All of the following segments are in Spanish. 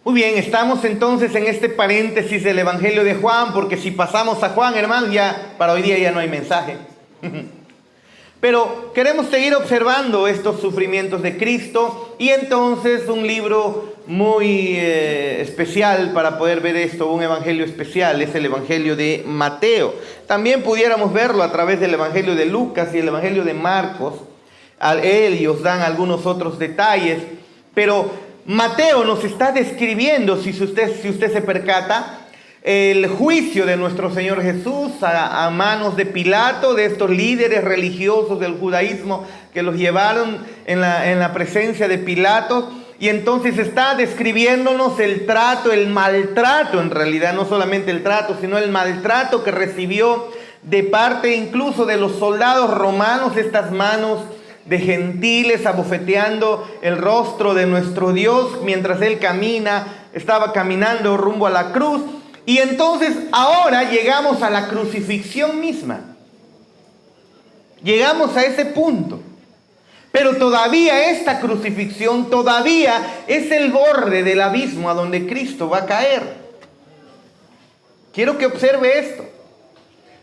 Muy bien, estamos entonces en este paréntesis del Evangelio de Juan, porque si pasamos a Juan, hermanos, ya para hoy día ya no hay mensaje. Pero queremos seguir observando estos sufrimientos de Cristo, y entonces un libro muy especial para poder ver esto, un evangelio especial, es el Evangelio de Mateo. También pudiéramos verlo a través del Evangelio de Lucas y el Evangelio de Marcos. Ellos dan algunos otros detalles, pero Mateo nos está describiendo, si usted se percata, el juicio de nuestro Señor Jesús a manos de Pilato, de estos líderes religiosos del judaísmo que los llevaron en la presencia de Pilato. Y entonces está describiéndonos el trato, el maltrato, en realidad no solamente el trato, sino el maltrato que recibió de parte incluso de los soldados romanos, estas manos de gentiles abofeteando el rostro de nuestro Dios mientras Él estaba caminando rumbo a la cruz. Y entonces ahora llegamos a la crucifixión misma. Llegamos a ese punto. Pero todavía esta crucifixión todavía es el borde del abismo a donde Cristo va a caer. Quiero que observe esto.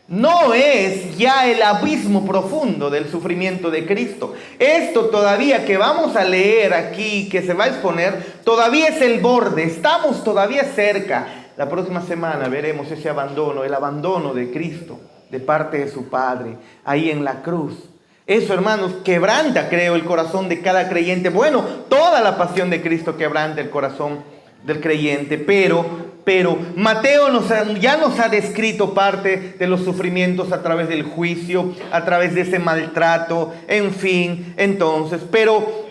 No es ya el abismo profundo del sufrimiento de Cristo. Esto todavía que vamos a leer aquí, que se va a exponer, todavía es el borde. Estamos todavía cerca. La próxima semana veremos ese abandono, el abandono de Cristo de parte de su Padre, ahí en la cruz. Eso, hermanos, quebranta, creo, el corazón de cada creyente. Bueno, toda la pasión de Cristo quebranta el corazón del creyente, pero Mateo ya nos ha descrito parte de los sufrimientos a través del juicio, a través de ese maltrato, en fin, entonces, pero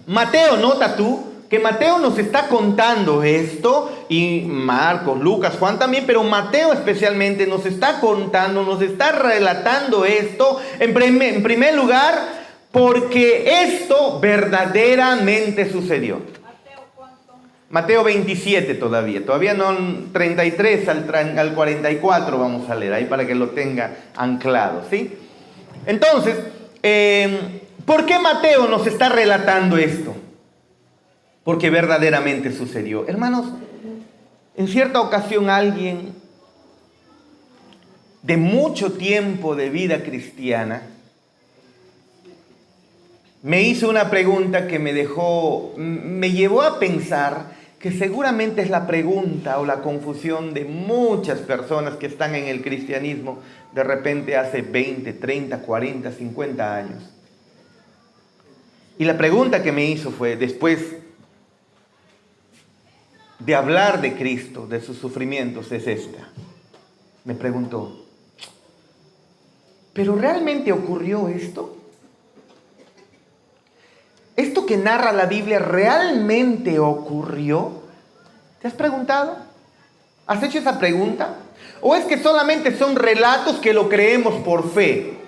Mateo, nota tú, que Mateo nos está contando esto, y Marcos, Lucas, Juan también, pero Mateo especialmente nos está contando, nos está relatando esto, en primer lugar, porque esto verdaderamente sucedió. Mateo 27 todavía no 33 al 44 vamos a leer ahí para que lo tenga anclado, ¿sí? Entonces, ¿por qué Mateo nos está relatando esto? Porque verdaderamente sucedió. Hermanos, en cierta ocasión alguien de mucho tiempo de vida cristiana me hizo una pregunta que me llevó a pensar que seguramente es la pregunta o la confusión de muchas personas que están en el cristianismo de repente hace 20, 30, 40, 50 años. Y la pregunta que me hizo fue, después de hablar de Cristo, de sus sufrimientos, es esta. Me preguntó, ¿pero realmente ocurrió esto? ¿Esto que narra la Biblia realmente ocurrió? ¿Te has preguntado? ¿Has hecho esa pregunta? ¿O es que solamente son relatos que lo creemos por fe?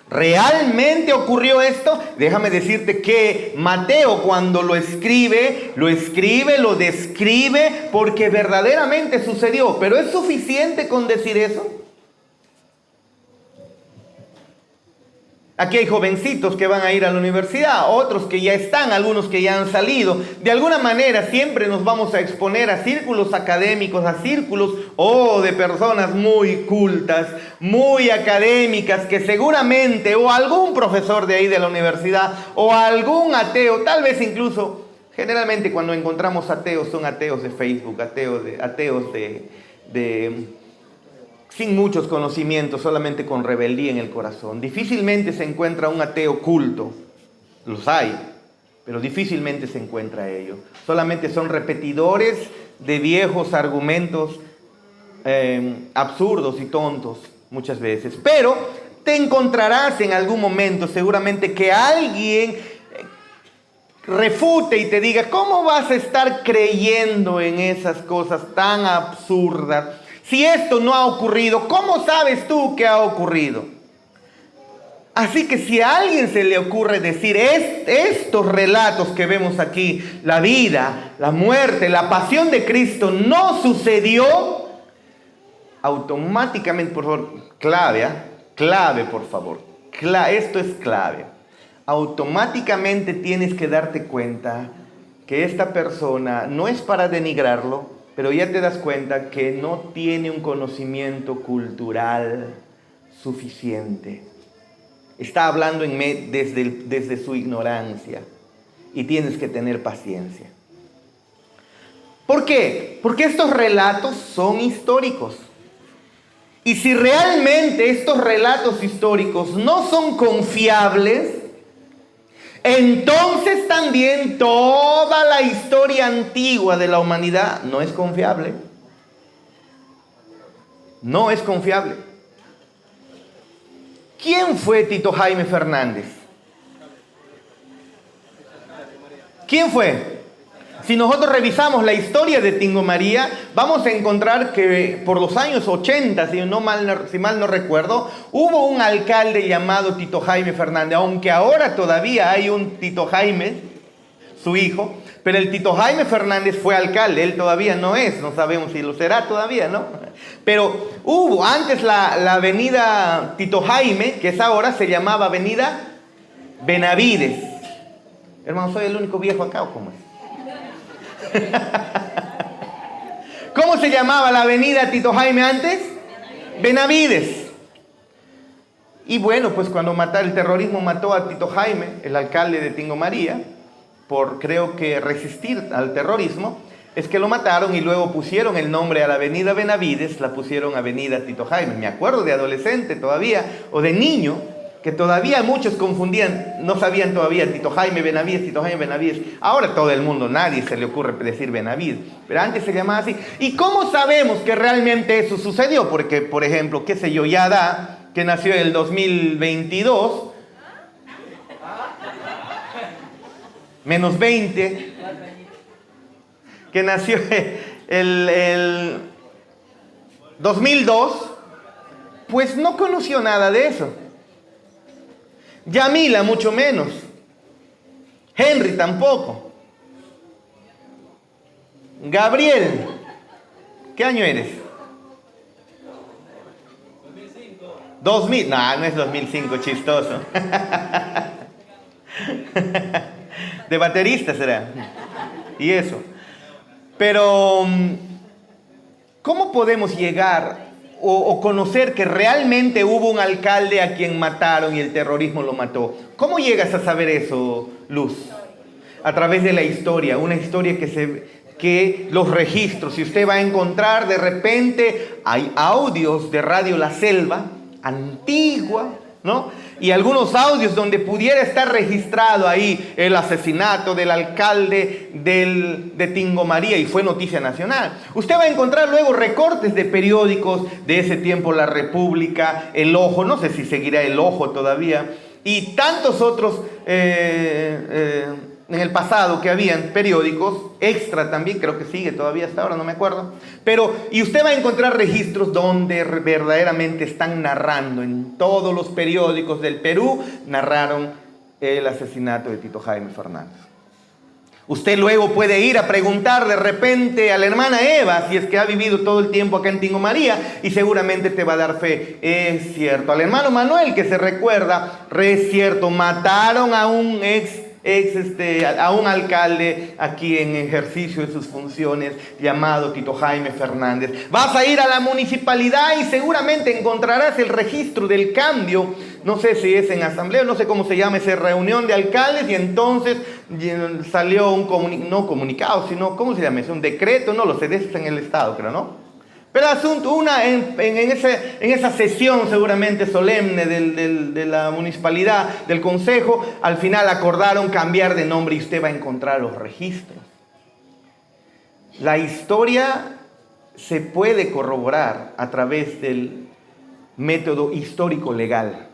¿Realmente ocurrió esto? Déjame decirte que Mateo cuando lo describe, lo describe porque verdaderamente sucedió. ¿Pero es suficiente con decir eso? Aquí hay jovencitos que van a ir a la universidad, otros que ya están, algunos que ya han salido. De alguna manera siempre nos vamos a exponer a círculos académicos, a círculos de personas muy cultas, muy académicas, que seguramente, o algún profesor de ahí de la universidad, o algún ateo, tal vez incluso, generalmente cuando encontramos ateos, son ateos de Facebook, ateos sin muchos conocimientos, solamente con rebeldía en el corazón. Difícilmente se encuentra un ateo culto. Los hay, pero difícilmente se encuentra ello. Solamente son repetidores de viejos argumentos absurdos y tontos muchas veces. Pero te encontrarás en algún momento seguramente que alguien refute y te diga, ¿cómo vas a estar creyendo en esas cosas tan absurdas? Si esto no ha ocurrido, ¿cómo sabes tú que ha ocurrido? Así que si a alguien se le ocurre decir estos relatos que vemos aquí, la vida, la muerte, la pasión de Cristo no sucedió, automáticamente, por favor, clave, por favor, esto es clave. Automáticamente tienes que darte cuenta que esta persona no es para denigrarlo, pero ya te das cuenta que no tiene un conocimiento cultural suficiente. Está hablando desde su ignorancia y tienes que tener paciencia. ¿Por qué? Porque estos relatos son históricos. Y si realmente estos relatos históricos no son confiables, entonces también toda la historia antigua de la humanidad no es confiable. No es confiable. ¿Quién fue Tito Jaime Fernández? ¿Quién fue? Si nosotros revisamos la historia de Tingo María, vamos a encontrar que por los años 80, si mal no recuerdo, hubo un alcalde llamado Tito Jaime Fernández, aunque ahora todavía hay un Tito Jaime, su hijo, pero el Tito Jaime Fernández fue alcalde, él todavía no es, no sabemos si lo será todavía, ¿no? Pero hubo antes la avenida Tito Jaime, que es ahora, se llamaba avenida Benavides. Hermano, ¿soy el único viejo acá o cómo es? ¿Cómo se llamaba la avenida Tito Jaime antes? Benavides. Y bueno, pues cuando el terrorismo mató a Tito Jaime, el alcalde de Tingo María, por creo que resistir al terrorismo, es que lo mataron y luego pusieron el nombre a la avenida Benavides, la pusieron avenida Tito Jaime. Me acuerdo de adolescente todavía, o de niño, que todavía muchos confundían, no sabían todavía Tito Jaime Benavides, Tito Jaime Benavides. Ahora todo el mundo, nadie se le ocurre decir Benavides, pero antes se llamaba así. ¿Y cómo sabemos que realmente eso sucedió? Porque, por ejemplo, qué sé yo, Yada, que nació en el 2022, menos 20, que nació el 2002, pues no conoció nada de eso. Yamila mucho menos. Henry tampoco. Gabriel, ¿qué año eres? 2000. No es 2005, chistoso. De baterista será. Y eso. Pero, ¿cómo podemos llegar o conocer que realmente hubo un alcalde a quien mataron y el terrorismo lo mató? ¿Cómo llegas a saber eso, Luz? A través de la historia, una historia que los registros, si usted va a encontrar, de repente hay audios de Radio La Selva, antigua, ¿no? Y algunos audios donde pudiera estar registrado ahí el asesinato del alcalde de Tingo María y fue noticia nacional. Usted va a encontrar luego recortes de periódicos de ese tiempo, La República, El Ojo, no sé si seguirá El Ojo todavía, y tantos otros en el pasado que habían periódicos, Extra también, creo que sigue todavía hasta ahora, no me acuerdo. Y usted va a encontrar registros donde verdaderamente están narrando, en todos los periódicos del Perú, narraron el asesinato de Tito Jaime Fernández. Usted luego puede ir a preguntar de repente a la hermana Eva, si es que ha vivido todo el tiempo acá en Tingo María, y seguramente te va a dar fe. Es cierto. Al hermano Manuel, que se recuerda, es cierto, mataron a un a un alcalde aquí en ejercicio de sus funciones llamado Tito Jaime Fernández. Vas a ir a la municipalidad y seguramente encontrarás el registro del cambio, no sé si es en asamblea, no sé cómo se llama esa reunión de alcaldes, y entonces salió un no comunicado, sino, ¿cómo se llama? Es un decreto, no lo sé, de eso en el estado, creo, ¿no? Pero asunto, en esa sesión seguramente solemne de la municipalidad, del consejo, al final acordaron cambiar de nombre y usted va a encontrar los registros. La historia se puede corroborar a través del método histórico legal.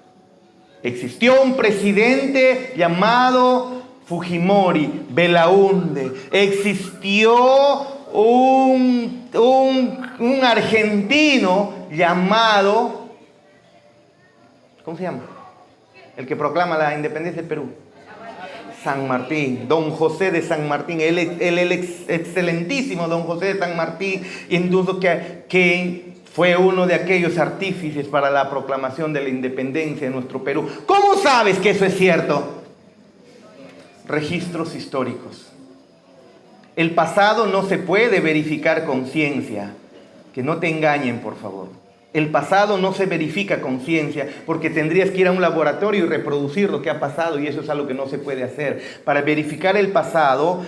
Existió un presidente llamado Fujimori, Belaúnde. Existió un argentino llamado, ¿cómo se llama? El que proclama la independencia del Perú. San Martín, don José de San Martín, el excelentísimo don José de San Martín, incluso que fue uno de aquellos artífices para la proclamación de la independencia de nuestro Perú. ¿Cómo sabes que eso es cierto? Registros históricos. El pasado no se puede verificar con ciencia. Que no te engañen, por favor. El pasado no se verifica con ciencia porque tendrías que ir a un laboratorio y reproducir lo que ha pasado, y eso es algo que no se puede hacer. Para verificar el pasado,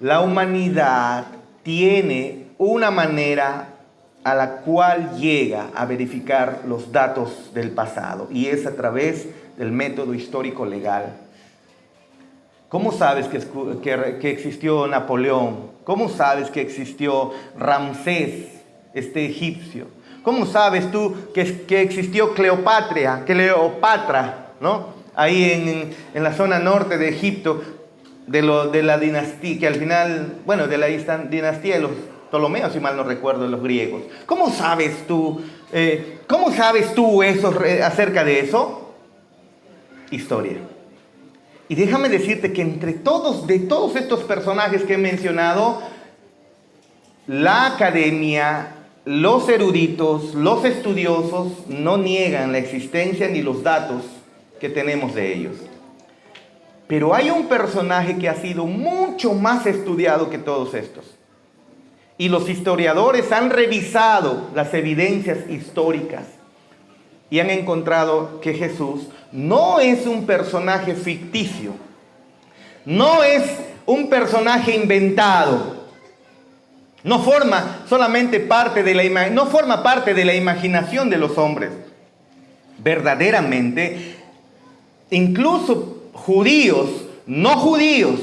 la humanidad tiene una manera a la cual llega a verificar los datos del pasado, y es a través del método histórico legal. ¿Cómo sabes que existió Napoleón? ¿Cómo sabes que existió Ramsés, egipcio? ¿Cómo sabes tú que existió Cleopatra, ¿no? Ahí en la zona norte de Egipto, de la dinastía, que al final, bueno, de la dinastía de los Ptolomeos, si mal no recuerdo, de los griegos. ¿Cómo sabes tú eso, acerca de eso? Historia. Y déjame decirte que de todos estos personajes que he mencionado, la academia, los eruditos, los estudiosos no niegan la existencia ni los datos que tenemos de ellos. Pero hay un personaje que ha sido mucho más estudiado que todos estos. Y los historiadores han revisado las evidencias históricas y han encontrado que Jesús no es un personaje ficticio, no es un personaje inventado, no forma parte de la imaginación de los hombres. Verdaderamente, incluso judíos, no judíos,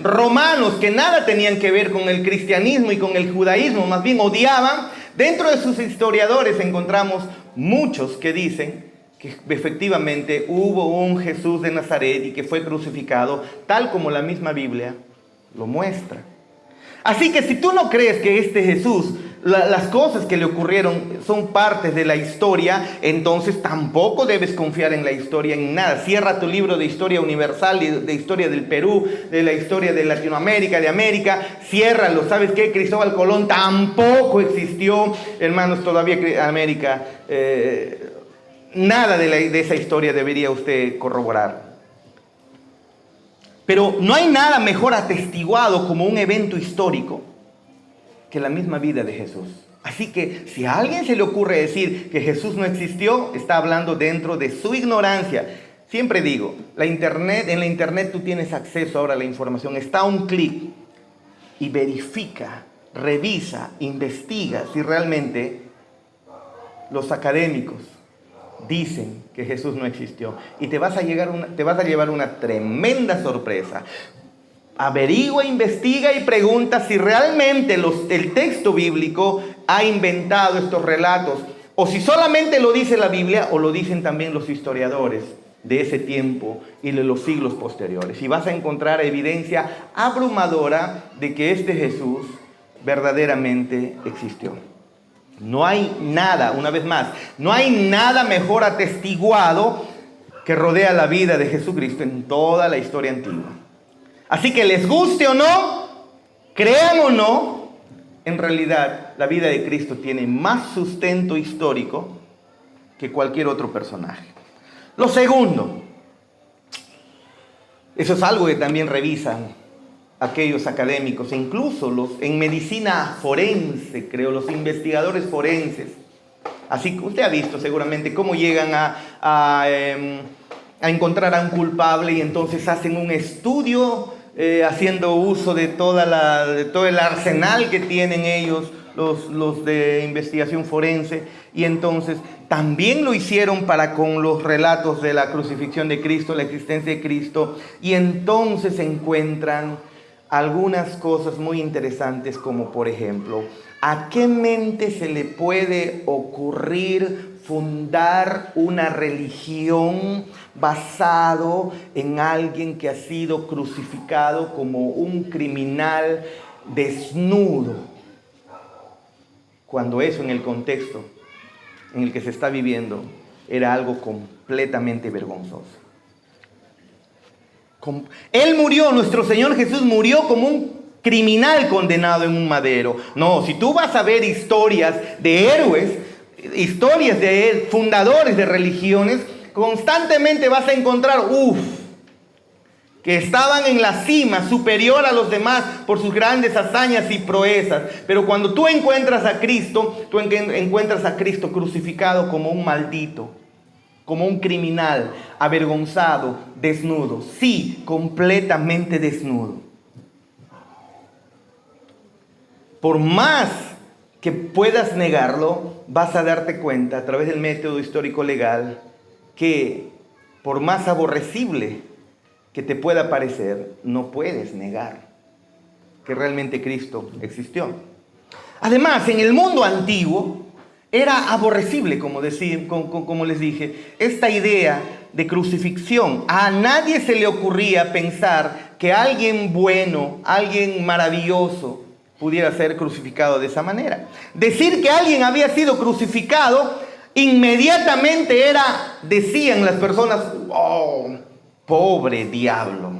romanos que nada tenían que ver con el cristianismo y con el judaísmo, más bien odiaban, dentro de sus historiadores encontramos muchos que dicen que efectivamente hubo un Jesús de Nazaret y que fue crucificado, tal como la misma Biblia lo muestra. Así que si tú no crees que este Jesús, las cosas que le ocurrieron son partes de la historia, entonces tampoco debes confiar en la historia, en nada. Cierra tu libro de historia universal, de historia del Perú, de la historia de Latinoamérica, de América, ciérralo. ¿Sabes qué? Cristóbal Colón tampoco existió, hermanos, todavía América. Nada de esa historia debería usted corroborar. Pero no hay nada mejor atestiguado como un evento histórico que la misma vida de Jesús. Así que si a alguien se le ocurre decir que Jesús no existió, está hablando dentro de su ignorancia. Siempre digo, en la internet tú tienes acceso ahora a la información. Está a un clic y verifica, revisa, investiga si realmente los académicos dicen que Jesús no existió, y te vas a llevar una tremenda sorpresa. Averigua, investiga y pregunta si realmente el texto bíblico ha inventado estos relatos, o si solamente lo dice la Biblia o lo dicen también los historiadores de ese tiempo y de los siglos posteriores. Y vas a encontrar evidencia abrumadora de que este Jesús verdaderamente existió. No hay nada, una vez más, no hay nada mejor atestiguado que rodea la vida de Jesucristo en toda la historia antigua. Así que les guste o no, crean o no, en realidad la vida de Cristo tiene más sustento histórico que cualquier otro personaje. Lo segundo, eso es algo que también revisan aquellos académicos, incluso en medicina forense, creo, los investigadores forenses. Así que usted ha visto seguramente cómo llegan a encontrar a un culpable, y entonces hacen un estudio haciendo uso de todo el arsenal que tienen ellos, los de investigación forense, y entonces también lo hicieron con los relatos de la crucifixión de Cristo, la existencia de Cristo, y entonces encuentran algunas cosas muy interesantes, como por ejemplo, ¿a qué mente se le puede ocurrir fundar una religión basado en alguien que ha sido crucificado como un criminal desnudo? Cuando eso, en el contexto en el que se está viviendo, era algo completamente vergonzoso. Él murió, nuestro Señor Jesús murió como un criminal condenado en un madero. No, si tú vas a ver historias de héroes, historias de fundadores de religiones, constantemente vas a encontrar, que que estaban en la cima, superior a los demás por sus grandes hazañas y proezas. Pero cuando tú encuentras a Cristo, tú encuentras a Cristo crucificado como un maldito, como un criminal, avergonzado, desnudo. Sí, completamente desnudo. Por más que puedas negarlo, vas a darte cuenta a través del método histórico legal que por más aborrecible que te pueda parecer, no puedes negar que realmente Cristo existió. Además, en el mundo antiguo era aborrecible, como les dije, esta idea de crucifixión. A nadie se le ocurría pensar que alguien bueno, alguien maravilloso, pudiera ser crucificado de esa manera. Decir que alguien había sido crucificado, inmediatamente decían las personas, oh, pobre diablo,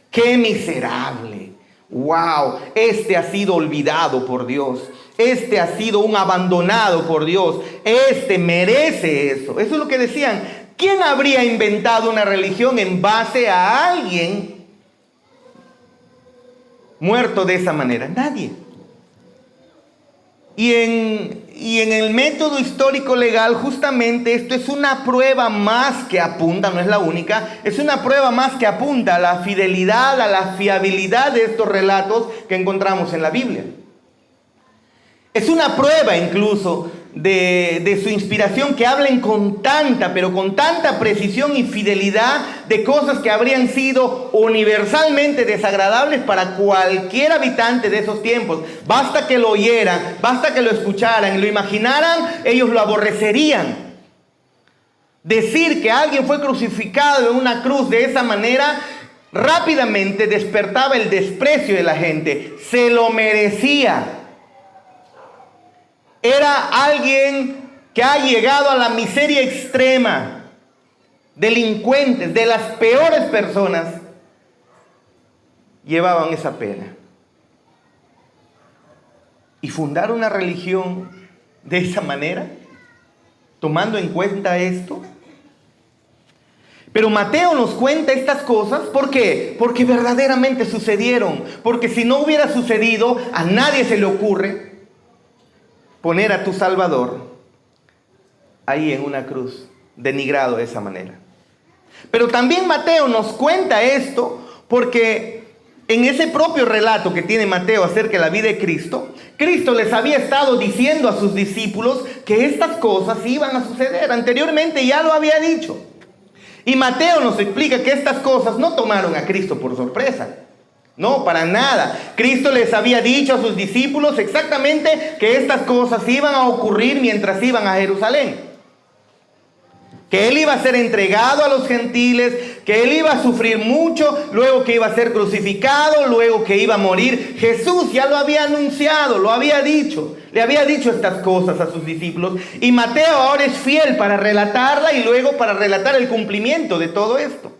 qué miserable, wow, este ha sido olvidado por Dios, este ha sido un abandonado por Dios, este merece eso. Eso es lo que decían. ¿Quién habría inventado una religión en base a alguien muerto de esa manera? Nadie. Y en el método histórico legal, justamente esto es una prueba más que apunta, no es la única, es una prueba más que apunta a la fidelidad, a la fiabilidad de estos relatos que encontramos en la Biblia. Es una prueba incluso de su inspiración, que hablen con tanta, pero con tanta precisión y fidelidad de cosas que habrían sido universalmente desagradables para cualquier habitante de esos tiempos. Basta que lo oyeran, basta que lo escucharan y lo imaginaran, ellos lo aborrecerían. Decir que alguien fue crucificado en una cruz de esa manera rápidamente despertaba el desprecio de la gente. Se lo merecía. Era alguien que ha llegado a la miseria extrema. Delincuentes, de las peores personas, llevaban esa pena. Y fundar una religión de esa manera, tomando en cuenta esto. Pero Mateo nos cuenta estas cosas, ¿por qué? Porque verdaderamente sucedieron. Porque si no hubiera sucedido, a nadie se le ocurre poner a tu Salvador ahí en una cruz, denigrado de esa manera. Pero también Mateo nos cuenta esto porque en ese propio relato que tiene Mateo acerca de la vida de Cristo, Cristo les había estado diciendo a sus discípulos que estas cosas iban a suceder. Anteriormente ya lo había dicho. Y Mateo nos explica que estas cosas no tomaron a Cristo por sorpresa. No, para nada. Cristo les había dicho a sus discípulos exactamente que estas cosas iban a ocurrir mientras iban a Jerusalén. Que Él iba a ser entregado a los gentiles, que Él iba a sufrir mucho, luego que iba a ser crucificado, luego que iba a morir. Jesús ya lo había anunciado, lo había dicho. Le había dicho estas cosas a sus discípulos. Y Mateo ahora es fiel para relatarla y luego para relatar el cumplimiento de todo esto.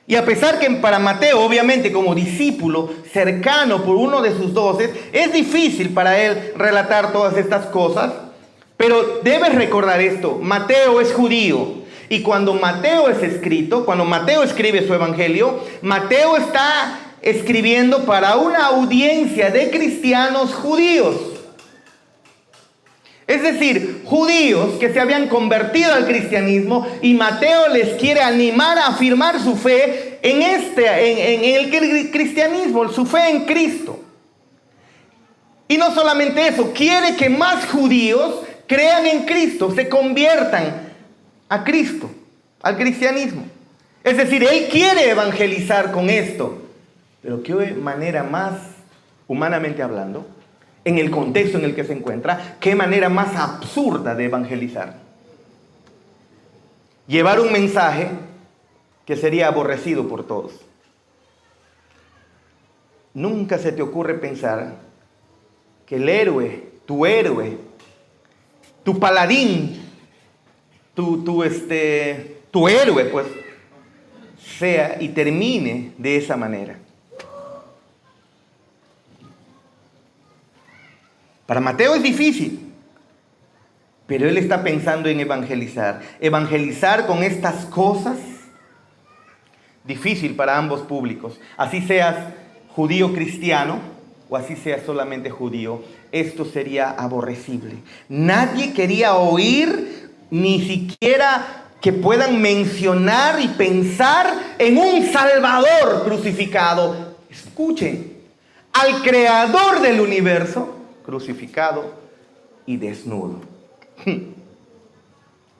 Y a pesar que para Mateo, obviamente como discípulo cercano por uno de sus 12, es difícil para él relatar todas estas cosas, pero debes recordar esto: Mateo es judío. Y cuando Mateo es escrito, cuando Mateo escribe su evangelio, Mateo está escribiendo para una audiencia de cristianos judíos. Es decir, judíos que se habían convertido al cristianismo, y Mateo les quiere animar a afirmar su fe en el cristianismo, su fe en Cristo. Y no solamente eso, quiere que más judíos crean en Cristo, se conviertan a Cristo, al cristianismo. Es decir, él quiere evangelizar con esto, pero qué manera más, humanamente hablando, en el contexto en el que se encuentra, qué manera más absurda de evangelizar. Llevar un mensaje que sería aborrecido por todos. Nunca se te ocurre pensar que el héroe, tu paladín, tu héroe, pues, sea y termine de esa manera. Para Mateo es difícil, pero él está pensando en evangelizar. Evangelizar con estas cosas difícil para ambos públicos. Así seas judío cristiano o así seas solamente judío, esto sería aborrecible. Nadie quería oír ni siquiera que puedan mencionar y pensar en un Salvador crucificado. Escuchen, al Creador del universo crucificado y desnudo.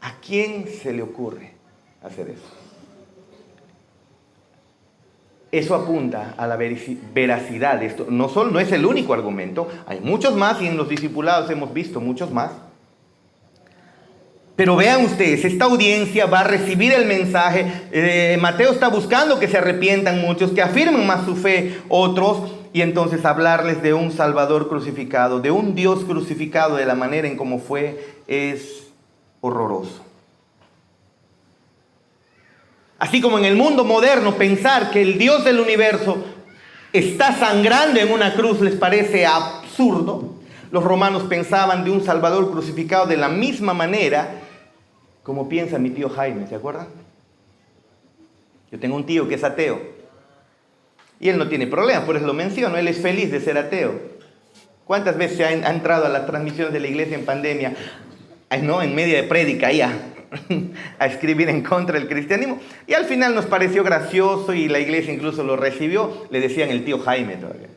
¿A quién se le ocurre hacer eso? Eso apunta a la veracidad de esto. No es el único argumento, hay muchos más y en los discipulados hemos visto muchos más. Pero vean ustedes, esta audiencia va a recibir el mensaje. Mateo está buscando que se arrepientan muchos, que afirmen más su fe otros, y entonces hablarles de un Salvador crucificado, de un Dios crucificado de la manera en cómo fue, es horroroso. Así como en el mundo moderno pensar que el Dios del universo está sangrando en una cruz les parece absurdo, los romanos pensaban de un Salvador crucificado de la misma manera como piensa mi tío Jaime, ¿se acuerdan? Yo tengo un tío que es ateo y él no tiene problemas, por eso lo menciono, él es feliz de ser ateo. ¿Cuántas veces ha entrado a las transmisiones de la iglesia en pandemia? No, en media de prédica ya, a escribir en contra del cristianismo, y al final nos pareció gracioso y la iglesia incluso lo recibió, le decían el tío Jaime todavía.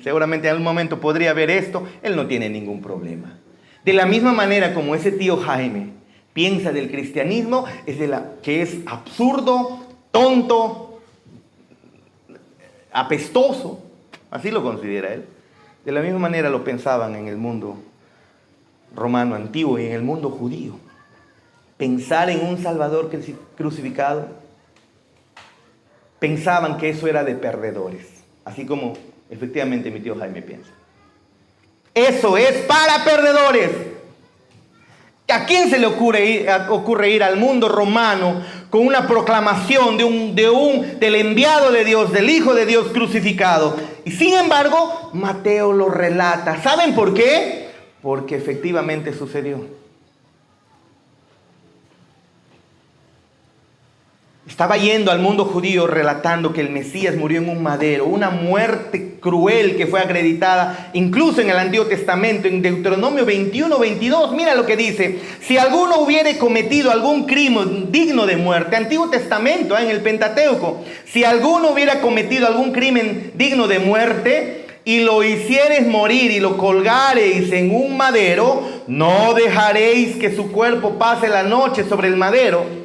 Seguramente en algún momento podría ver esto, él no tiene ningún problema. De la misma manera como ese tío Jaime piensa del cristianismo, que es absurdo, tonto, apestoso, así lo considera él. De la misma manera lo pensaban en el mundo romano antiguo y en el mundo judío. Pensar en un Salvador crucificado, pensaban que eso era de perdedores, así como efectivamente mi tío Jaime piensa. Eso es para perdedores. ¿A quién se le ocurre ir al mundo romano con una proclamación del enviado de Dios, del Hijo de Dios crucificado? Y sin embargo, Mateo lo relata. ¿Saben por qué? Porque efectivamente sucedió. Estaba yendo al mundo judío relatando que el Mesías murió en un madero, una muerte cruel que fue acreditada incluso en el Antiguo Testamento, en Deuteronomio 21-22. Mira lo que dice: si alguno hubiere cometido algún crimen digno de muerte, Antiguo Testamento, en el Pentateuco, si alguno hubiera cometido algún crimen digno de muerte y lo hiciereis morir y lo colgareis en un madero, no dejaréis que su cuerpo pase la noche sobre el madero.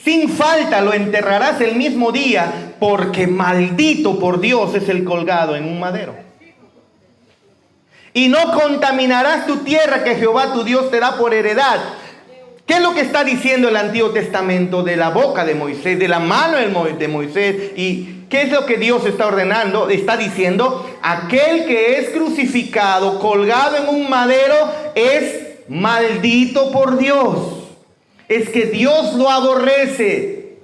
Sin falta lo enterrarás el mismo día, porque maldito por Dios es el colgado en un madero. Y no contaminarás tu tierra que Jehová tu Dios te da por heredad. ¿Qué es lo que está diciendo el Antiguo Testamento de la boca de Moisés, de la mano de Moisés? ¿Y qué es lo que Dios está ordenando? Está diciendo: aquel que es crucificado, colgado en un madero, es maldito por Dios. Es que Dios lo aborrece.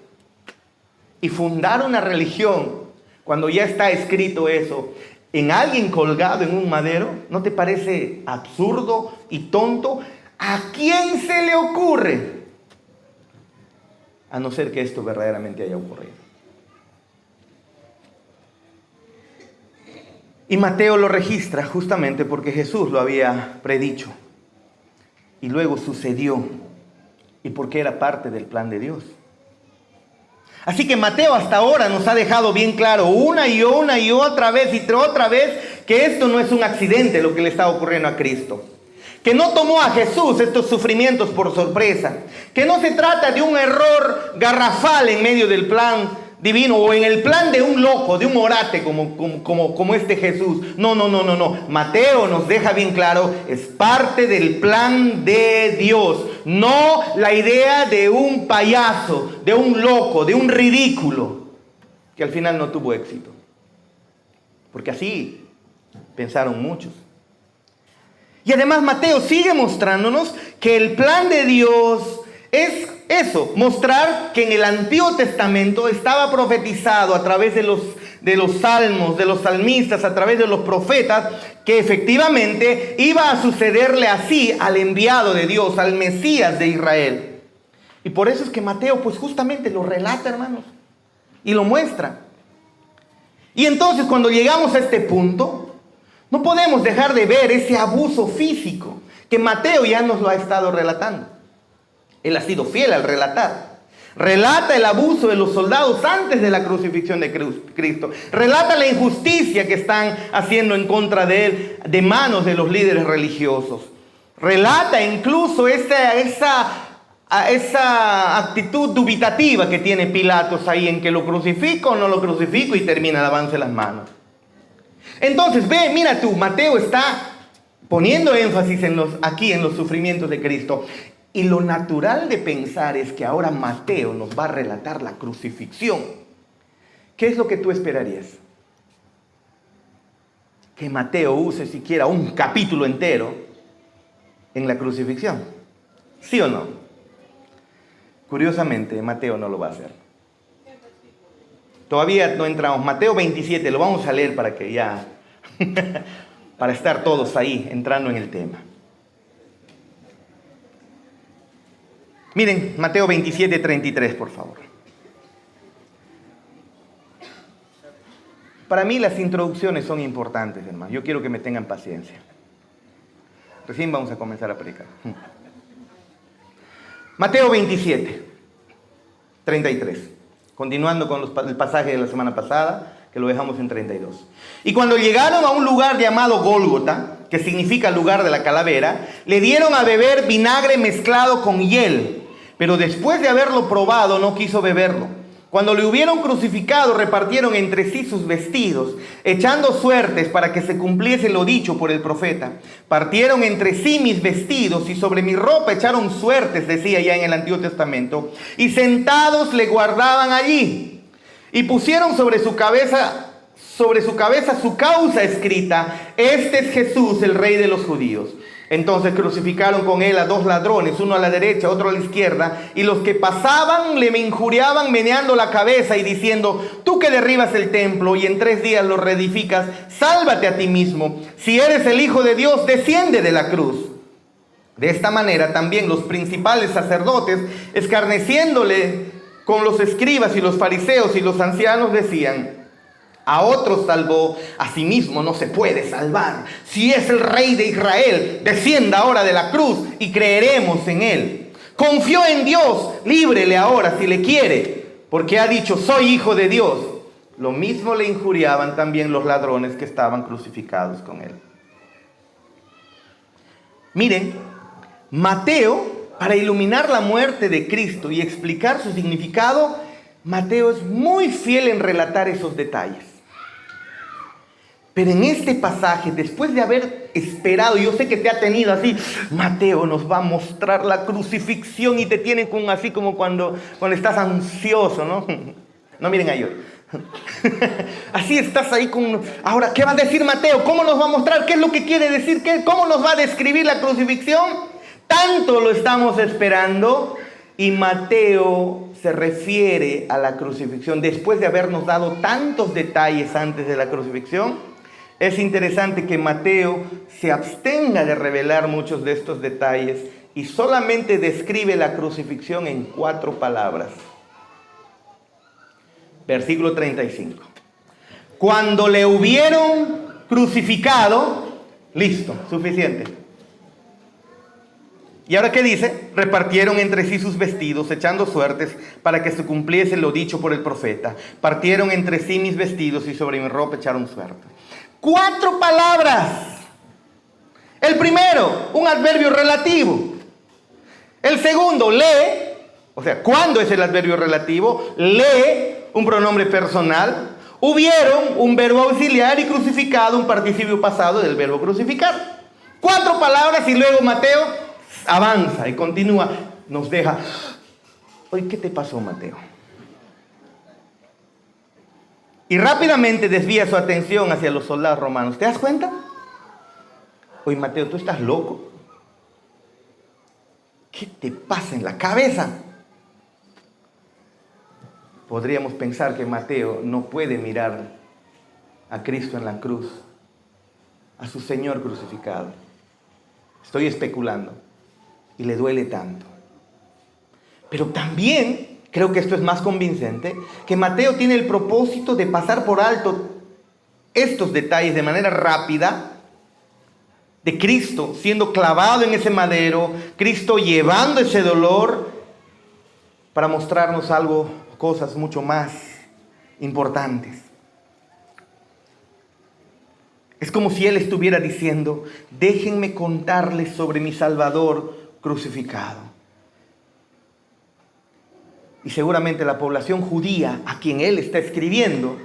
Y fundar una religión, cuando ya está escrito eso, en alguien colgado en un madero, ¿no te parece absurdo y tonto? ¿A quién se le ocurre? A no ser que esto verdaderamente haya ocurrido. Y Mateo lo registra justamente porque Jesús lo había predicho. Y luego sucedió. Y porque era parte del plan de Dios. Así que Mateo hasta ahora nos ha dejado bien claro una y otra vez que esto no es un accidente lo que le está ocurriendo a Cristo. Que no tomó a Jesús estos sufrimientos por sorpresa. Que no se trata de un error garrafal en medio del plan divino o en el plan de un loco, de un orate como este Jesús. No. Mateo nos deja bien claro, es parte del plan de Dios. No la idea de un payaso, de un loco, de un ridículo, que al final no tuvo éxito. Porque así pensaron muchos. Y además Mateo sigue mostrándonos que el plan de Dios es eso, mostrar que en el Antiguo Testamento estaba profetizado a través de los salmos, de los salmistas, a través de los profetas, que efectivamente iba a sucederle así al enviado de Dios, al Mesías de Israel. Y por eso es que Mateo pues justamente lo relata, hermanos. y lo muestra. Y entonces cuando llegamos a este punto, no podemos dejar de ver ese abuso físico que Mateo ya nos lo ha estado relatando. Él ha sido fiel al relatar. Relata el abuso de los soldados antes de la crucifixión de Cristo. Relata la injusticia que están haciendo en contra de él de manos de los líderes religiosos. Relata incluso esa actitud dubitativa que tiene Pilatos ahí en que lo crucifico o no lo crucifico, y termina lavándose las manos. Entonces ve, mira tú, Mateo está poniendo énfasis aquí en los sufrimientos de Cristo. Y lo natural de pensar es que ahora Mateo nos va a relatar la crucifixión. ¿Qué es lo que tú esperarías? Que Mateo use siquiera un capítulo entero en la crucifixión. ¿Sí o no? Curiosamente, Mateo no lo va a hacer. Todavía no entramos. Mateo 27, lo vamos a leer para que ya, para estar todos ahí entrando en el tema. Miren, Mateo 27, 33, por favor. Para mí las introducciones son importantes, hermano. Yo quiero que me tengan paciencia. Recién vamos a comenzar a predicar. Mateo 27, 33. Continuando con el pasaje de la semana pasada, que lo dejamos en 32. Y cuando llegaron a un lugar llamado Gólgota, que significa lugar de la calavera, le dieron a beber vinagre mezclado con hiel. Pero después de haberlo probado, no quiso beberlo. Cuando le hubieron crucificado, repartieron entre sí sus vestidos, echando suertes para que se cumpliese lo dicho por el profeta. Partieron entre sí mis vestidos y sobre mi ropa echaron suertes, decía ya en el Antiguo Testamento, y sentados le guardaban allí. Y pusieron sobre su cabeza su causa escrita: este es Jesús, el Rey de los judíos. Entonces crucificaron con él a 2 ladrones, uno a la derecha, otro a la izquierda, y los que pasaban le injuriaban meneando la cabeza y diciendo: tú que derribas el templo y en 3 días lo reedificas, sálvate a ti mismo. Si eres el Hijo de Dios, desciende de la cruz. De esta manera también los principales sacerdotes, escarneciéndole con los escribas y los fariseos y los ancianos, decían: a otros salvó, a sí mismo no se puede salvar. Si es el Rey de Israel, descienda ahora de la cruz y creeremos en él. Confió en Dios, líbrele ahora si le quiere, porque ha dicho: soy hijo de Dios. Lo mismo le injuriaban también los ladrones que estaban crucificados con él. Miren, Mateo, para iluminar la muerte de Cristo y explicar su significado, Mateo es muy fiel en relatar esos detalles. Pero en este pasaje, después de haber esperado, yo sé que te ha tenido así, Mateo nos va a mostrar la crucifixión, y te tiene así como cuando estás ansioso, ¿no? No miren a yo. Así estás ahí con... Ahora, ¿qué va a decir Mateo? ¿Cómo nos va a mostrar? ¿Qué es lo que quiere decir? ¿Cómo nos va a describir la crucifixión? Tanto lo estamos esperando, y Mateo se refiere a la crucifixión después de habernos dado tantos detalles antes de la crucifixión. Es interesante que Mateo se abstenga de revelar muchos de estos detalles y solamente describe la crucifixión en 4 palabras. Versículo 35. Cuando le hubieron crucificado, listo, suficiente. ¿Y ahora qué dice? Repartieron entre sí sus vestidos, echando suertes para que se cumpliese lo dicho por el profeta. Partieron entre sí mis vestidos y sobre mi ropa echaron suertes. 4 palabras. El primero, un adverbio relativo. El segundo, lee. O sea, ¿cuándo es el adverbio relativo? Lee, un pronombre personal. Hubieron, un verbo auxiliar, y crucificado, un participio pasado del verbo crucificar. 4 palabras, y luego Mateo avanza y continúa. Nos deja. Oye, ¿qué te pasó, Mateo? Y rápidamente desvía su atención hacia los soldados romanos. ¿Te das cuenta? Oye, Mateo, ¿tú estás loco? ¿Qué te pasa en la cabeza? Podríamos pensar que Mateo no puede mirar a Cristo en la cruz, a su Señor crucificado. Estoy especulando. Y le duele tanto. Pero también creo que esto es más convincente, que Mateo tiene el propósito de pasar por alto estos detalles de manera rápida, de Cristo siendo clavado en ese madero, Cristo llevando ese dolor para mostrarnos algo, cosas mucho más importantes. Es como si Él estuviera diciendo, déjenme contarles sobre mi Salvador crucificado. Y seguramente la población judía a quien Él está escribiendo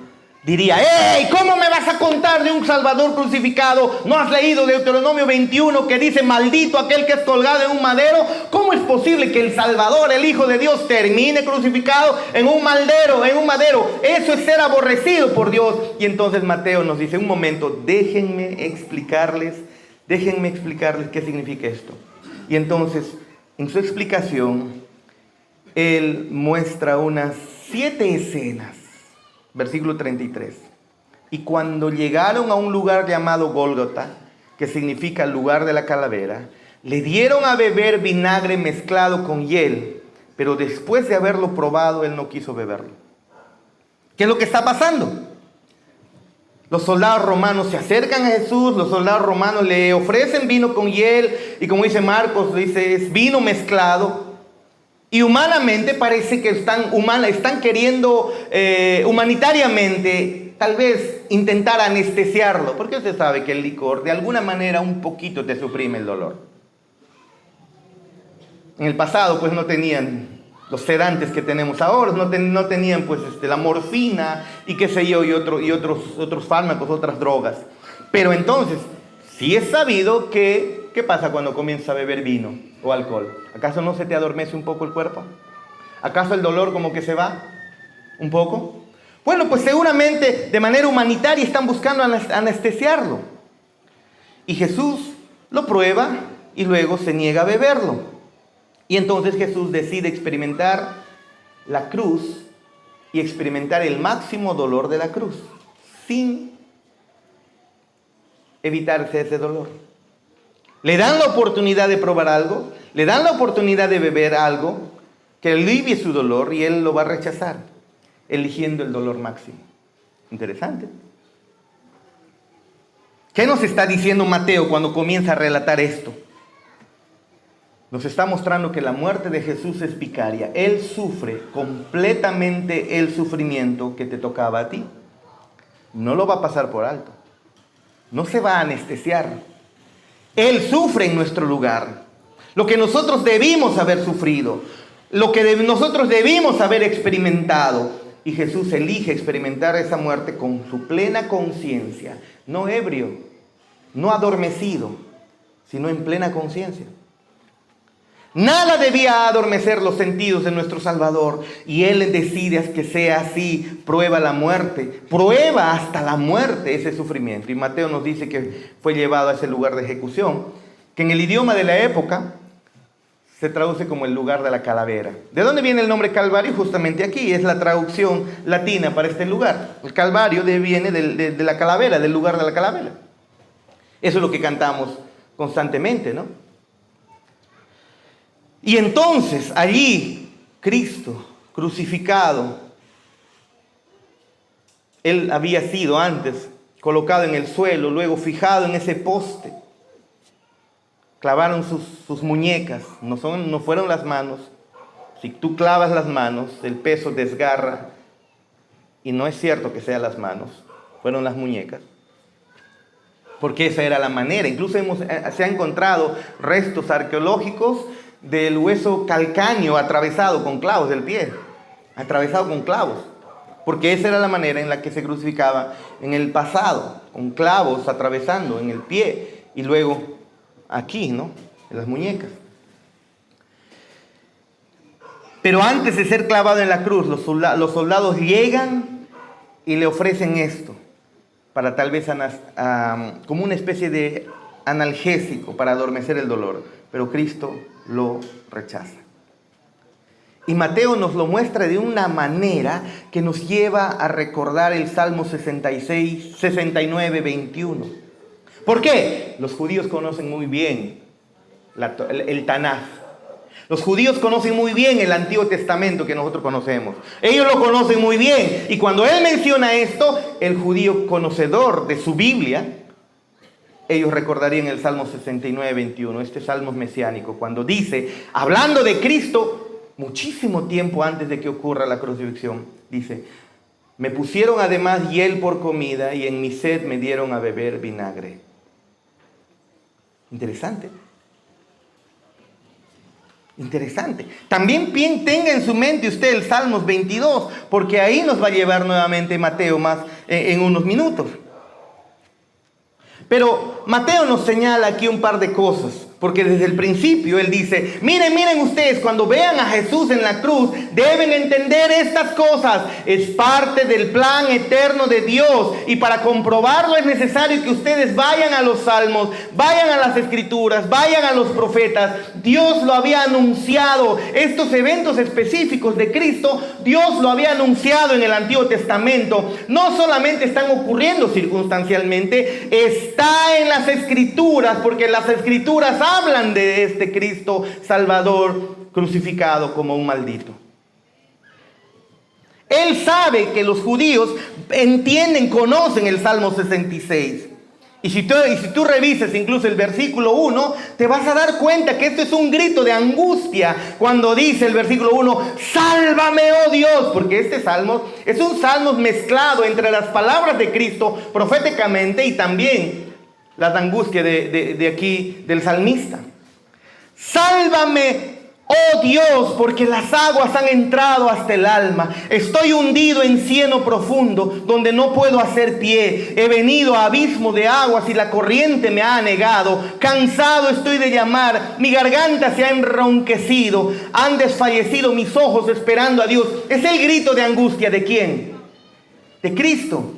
diría, ¡hey! ¿Cómo me vas a contar de un Salvador crucificado? ¿No has leído Deuteronomio 21 que dice, maldito aquel que es colgado en un madero? ¿Cómo es posible que el Salvador, el Hijo de Dios, termine crucificado en un madero? Eso es ser aborrecido por Dios. Y entonces Mateo nos dice, un momento, déjenme explicarles qué significa esto. Y entonces, en su explicación, Él muestra unas 7 escenas. Versículo 33. Y cuando llegaron a un lugar llamado Gólgota, que significa lugar de la calavera, le dieron a beber vinagre mezclado con hiel, pero después de haberlo probado, él no quiso beberlo. ¿Qué es lo que está pasando? Los soldados romanos se acercan a Jesús, los soldados romanos le ofrecen vino con hiel, y como dice Marcos, dice, es vino mezclado. Y humanamente parece que están queriendo humanitariamente tal vez intentar anestesiarlo, porque usted sabe que el licor de alguna manera un poquito te suprime el dolor. En el pasado pues no tenían los sedantes que tenemos ahora, no tenían pues la morfina y qué sé yo, y otros fármacos, otras drogas. Pero entonces, sí es sabido que, ¿qué pasa cuando comienza a beber vino o alcohol? ¿Acaso no se te adormece un poco el cuerpo? ¿Acaso el dolor como que se va un poco? Bueno, pues seguramente de manera humanitaria están buscando anestesiarlo. Y Jesús lo prueba y luego se niega a beberlo. Y entonces Jesús decide experimentar la cruz y experimentar el máximo dolor de la cruz, sin evitarse ese dolor. Le dan la oportunidad de probar algo, le dan la oportunidad de beber algo que alivie su dolor y él lo va a rechazar, eligiendo el dolor máximo. Interesante. ¿Qué nos está diciendo Mateo cuando comienza a relatar esto? Nos está mostrando que la muerte de Jesús es vicaria. Él sufre completamente el sufrimiento que te tocaba a ti. No lo va a pasar por alto. No se va a anestesiar. Él sufre en nuestro lugar. Lo que nosotros debimos haber sufrido. Lo que nosotros debimos haber experimentado. Y Jesús elige experimentar esa muerte con su plena conciencia. No ebrio, no adormecido, sino en plena conciencia. Nada debía adormecer los sentidos de nuestro Salvador. Y Él decide que sea así. Prueba la muerte. Prueba hasta la muerte ese sufrimiento. Y Mateo nos dice que fue llevado a ese lugar de ejecución, que en el idioma de la época se traduce como el lugar de la calavera. ¿De dónde viene el nombre Calvario? Justamente aquí. Es la traducción latina para este lugar. El Calvario viene de la calavera, del lugar de la calavera. Eso es lo que cantamos constantemente, ¿no? Y entonces allí Cristo crucificado, Él había sido antes colocado en el suelo, luego fijado en ese poste. Clavaron sus muñecas, no fueron las manos. Si tú clavas las manos, el peso desgarra. Y no es cierto que sean las manos, fueron las muñecas. Porque esa era la manera. Incluso se han encontrado restos arqueológicos del hueso calcáneo atravesado con clavos del pie, atravesado con clavos, porque esa era la manera en la que se crucificaba en el pasado, con clavos atravesando en el pie y luego aquí, ¿no?, en las muñecas. Pero antes de ser clavado en la cruz, los soldados llegan y le ofrecen esto, para tal vez como una especie de analgésico para adormecer el dolor, pero Cristo lo rechaza. Y Mateo nos lo muestra de una manera que nos lleva a recordar el Salmo 69, 21. ¿Por qué? Los judíos conocen muy bien el Tanaj. Los judíos conocen muy bien el Antiguo Testamento que nosotros conocemos. Ellos lo conocen muy bien. Y cuando él menciona esto, el judío conocedor de su Biblia, ellos recordarían el Salmo 69, 21, este salmo mesiánico, cuando dice, hablando de Cristo, muchísimo tiempo antes de que ocurra la crucifixión, dice, me pusieron además hiel por comida y en mi sed me dieron a beber vinagre. Interesante. Interesante. También tenga en su mente usted el Salmos 22, porque ahí nos va a llevar nuevamente Mateo más en unos minutos. Pero Mateo nos señala aquí un par de cosas, porque desde el principio él dice, miren ustedes, cuando vean a Jesús en la cruz, deben entender estas cosas. Es parte del plan eterno de Dios. Y para comprobarlo es necesario que ustedes vayan a los salmos, vayan a las escrituras, vayan a los profetas. Dios lo había anunciado. Estos eventos específicos de Cristo, Dios lo había anunciado en el Antiguo Testamento. No solamente están ocurriendo circunstancialmente, está en las escrituras, porque las escrituras hablan de este Cristo Salvador crucificado como un maldito. Él sabe que los judíos entienden, conocen el Salmo 66. Y si tú revisas incluso el versículo 1, te vas a dar cuenta que esto es un grito de angustia cuando dice el versículo 1, sálvame, oh Dios, porque este salmo es un salmo mezclado entre las palabras de Cristo proféticamente y también las angustias de aquí del salmista. Sálvame, oh Dios, porque las aguas han entrado hasta el alma. Estoy hundido en cieno profundo, donde no puedo hacer pie. He venido a abismo de aguas y la corriente me ha anegado. Cansado estoy de llamar, mi garganta se ha enronquecido. Han desfallecido mis ojos esperando a Dios. Es el grito de angustia ¿de quién? De Cristo.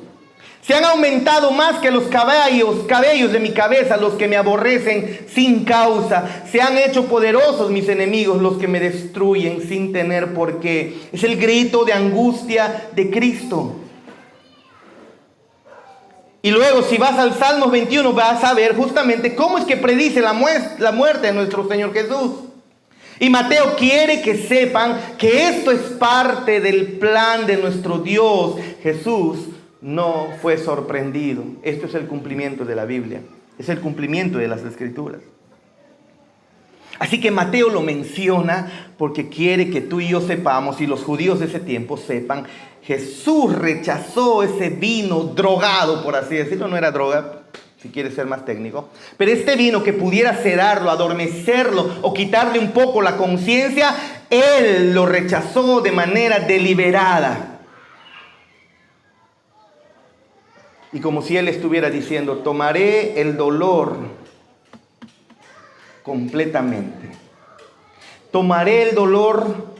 Se han aumentado más que los cabellos de mi cabeza, los que me aborrecen sin causa. Se han hecho poderosos mis enemigos, los que me destruyen sin tener por qué. Es el grito de angustia de Cristo. Y luego si vas al Salmos 21 vas a ver justamente cómo es que predice la muerte de nuestro Señor Jesús. Y Mateo quiere que sepan que esto es parte del plan de nuestro Dios. Jesús no fue sorprendido. Esto es el cumplimiento de la Biblia. Es el cumplimiento de las Escrituras. Así que Mateo lo menciona porque quiere que tú y yo sepamos, y los judíos de ese tiempo sepan, Jesús rechazó ese vino drogado, por así decirlo. No era droga, si quieres ser más técnico, pero este vino que pudiera sedarlo, adormecerlo o quitarle un poco la conciencia, Él lo rechazó de manera deliberada. Y como si Él estuviera diciendo, tomaré el dolor completamente. Tomaré el dolor,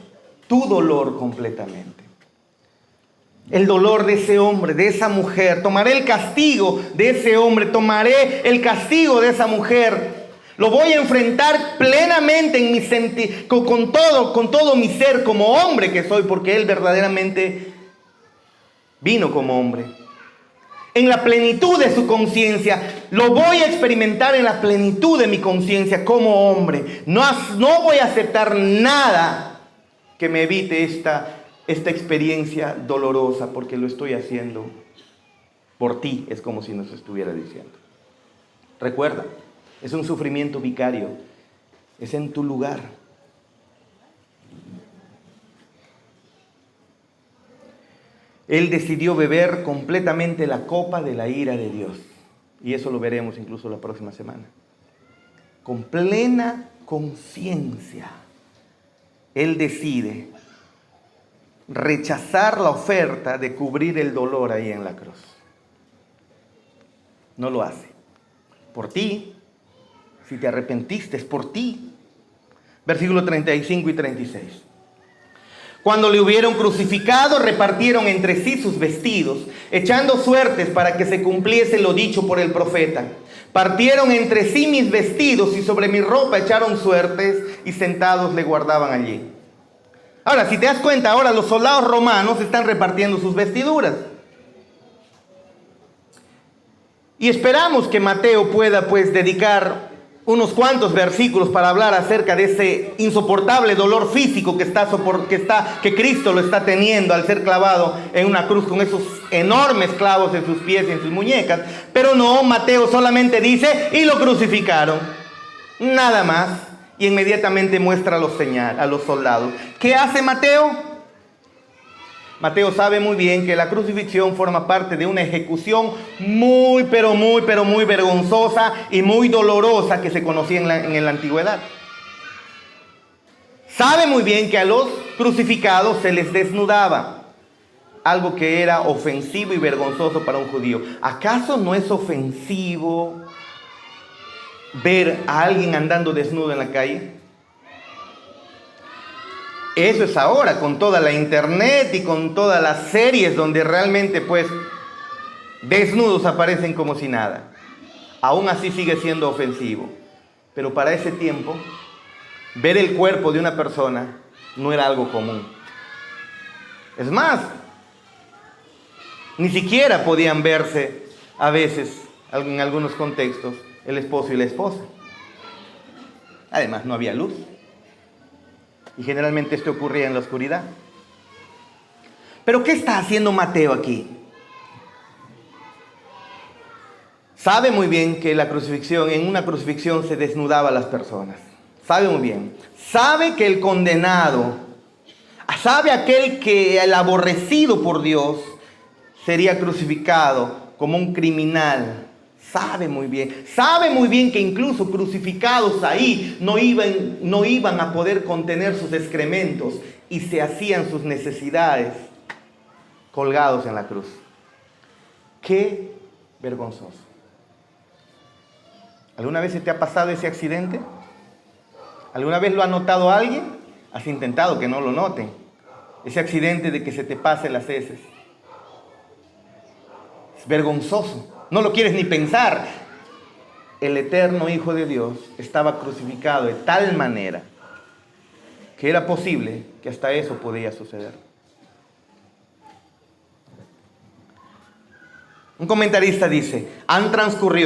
tu dolor completamente. El dolor de ese hombre, de esa mujer. Tomaré el castigo de ese hombre. Tomaré el castigo de esa mujer. Lo voy a enfrentar plenamente en con todo mi ser como hombre que soy, porque Él verdaderamente vino como hombre. En la plenitud de su conciencia, lo voy a experimentar en la plenitud de mi conciencia como hombre. No voy a aceptar nada que me evite esta experiencia dolorosa, porque lo estoy haciendo por ti, es como si nos estuviera diciendo. Recuerda, es un sufrimiento vicario, es en tu lugar. Él decidió beber completamente la copa de la ira de Dios. Y eso lo veremos incluso la próxima semana. Con plena conciencia, Él decide rechazar la oferta de cubrir el dolor ahí en la cruz. No lo hace. Por ti, si te arrepentiste, es por ti. Versículos 35 y 36. Cuando le hubieron crucificado, repartieron entre sí sus vestidos, echando suertes para que se cumpliese lo dicho por el profeta. Partieron entre sí mis vestidos y sobre mi ropa echaron suertes y sentados le guardaban allí. Ahora, si te das cuenta, ahora los soldados romanos están repartiendo sus vestiduras. Y esperamos que Mateo pueda dedicar unos cuantos versículos para hablar acerca de ese insoportable dolor físico que Cristo lo está teniendo al ser clavado en una cruz con esos enormes clavos en sus pies y en sus muñecas. Pero no, Mateo solamente dice, y lo crucificaron. Nada más. Y inmediatamente muestra a los soldados. ¿Qué hace Mateo? Mateo sabe muy bien que la crucifixión forma parte de una ejecución muy vergonzosa y muy dolorosa que se conocía en la antigüedad. Sabe muy bien que a los crucificados se les desnudaba, algo que era ofensivo y vergonzoso para un judío. ¿Acaso no es ofensivo ver a alguien andando desnudo en la calle? Eso es ahora, con toda la internet y con todas las series donde realmente pues desnudos aparecen como si nada. Aún así sigue siendo ofensivo. Pero para ese tiempo, ver el cuerpo de una persona no era algo común. Es más, ni siquiera podían verse a veces, en algunos contextos, el esposo y la esposa. Además, no había luz. Y generalmente esto ocurría en la oscuridad. Pero ¿qué está haciendo Mateo aquí? Sabe muy bien que en una crucifixión se desnudaba a las personas. Sabe muy bien. Sabe que el condenado, sabe el aborrecido por Dios, sería crucificado como un criminal. Sabe muy bien que incluso crucificados ahí no iban a poder contener sus excrementos y se hacían sus necesidades colgados en la cruz. ¡Qué vergonzoso! ¿Alguna vez se te ha pasado ese accidente? ¿Alguna vez lo ha notado alguien? Has intentado que no lo noten. Ese accidente de que se te pasen las heces. Es vergonzoso. No lo quieres ni pensar. El eterno Hijo de Dios estaba crucificado de tal manera que era posible que hasta eso podía suceder. Un comentarista dice,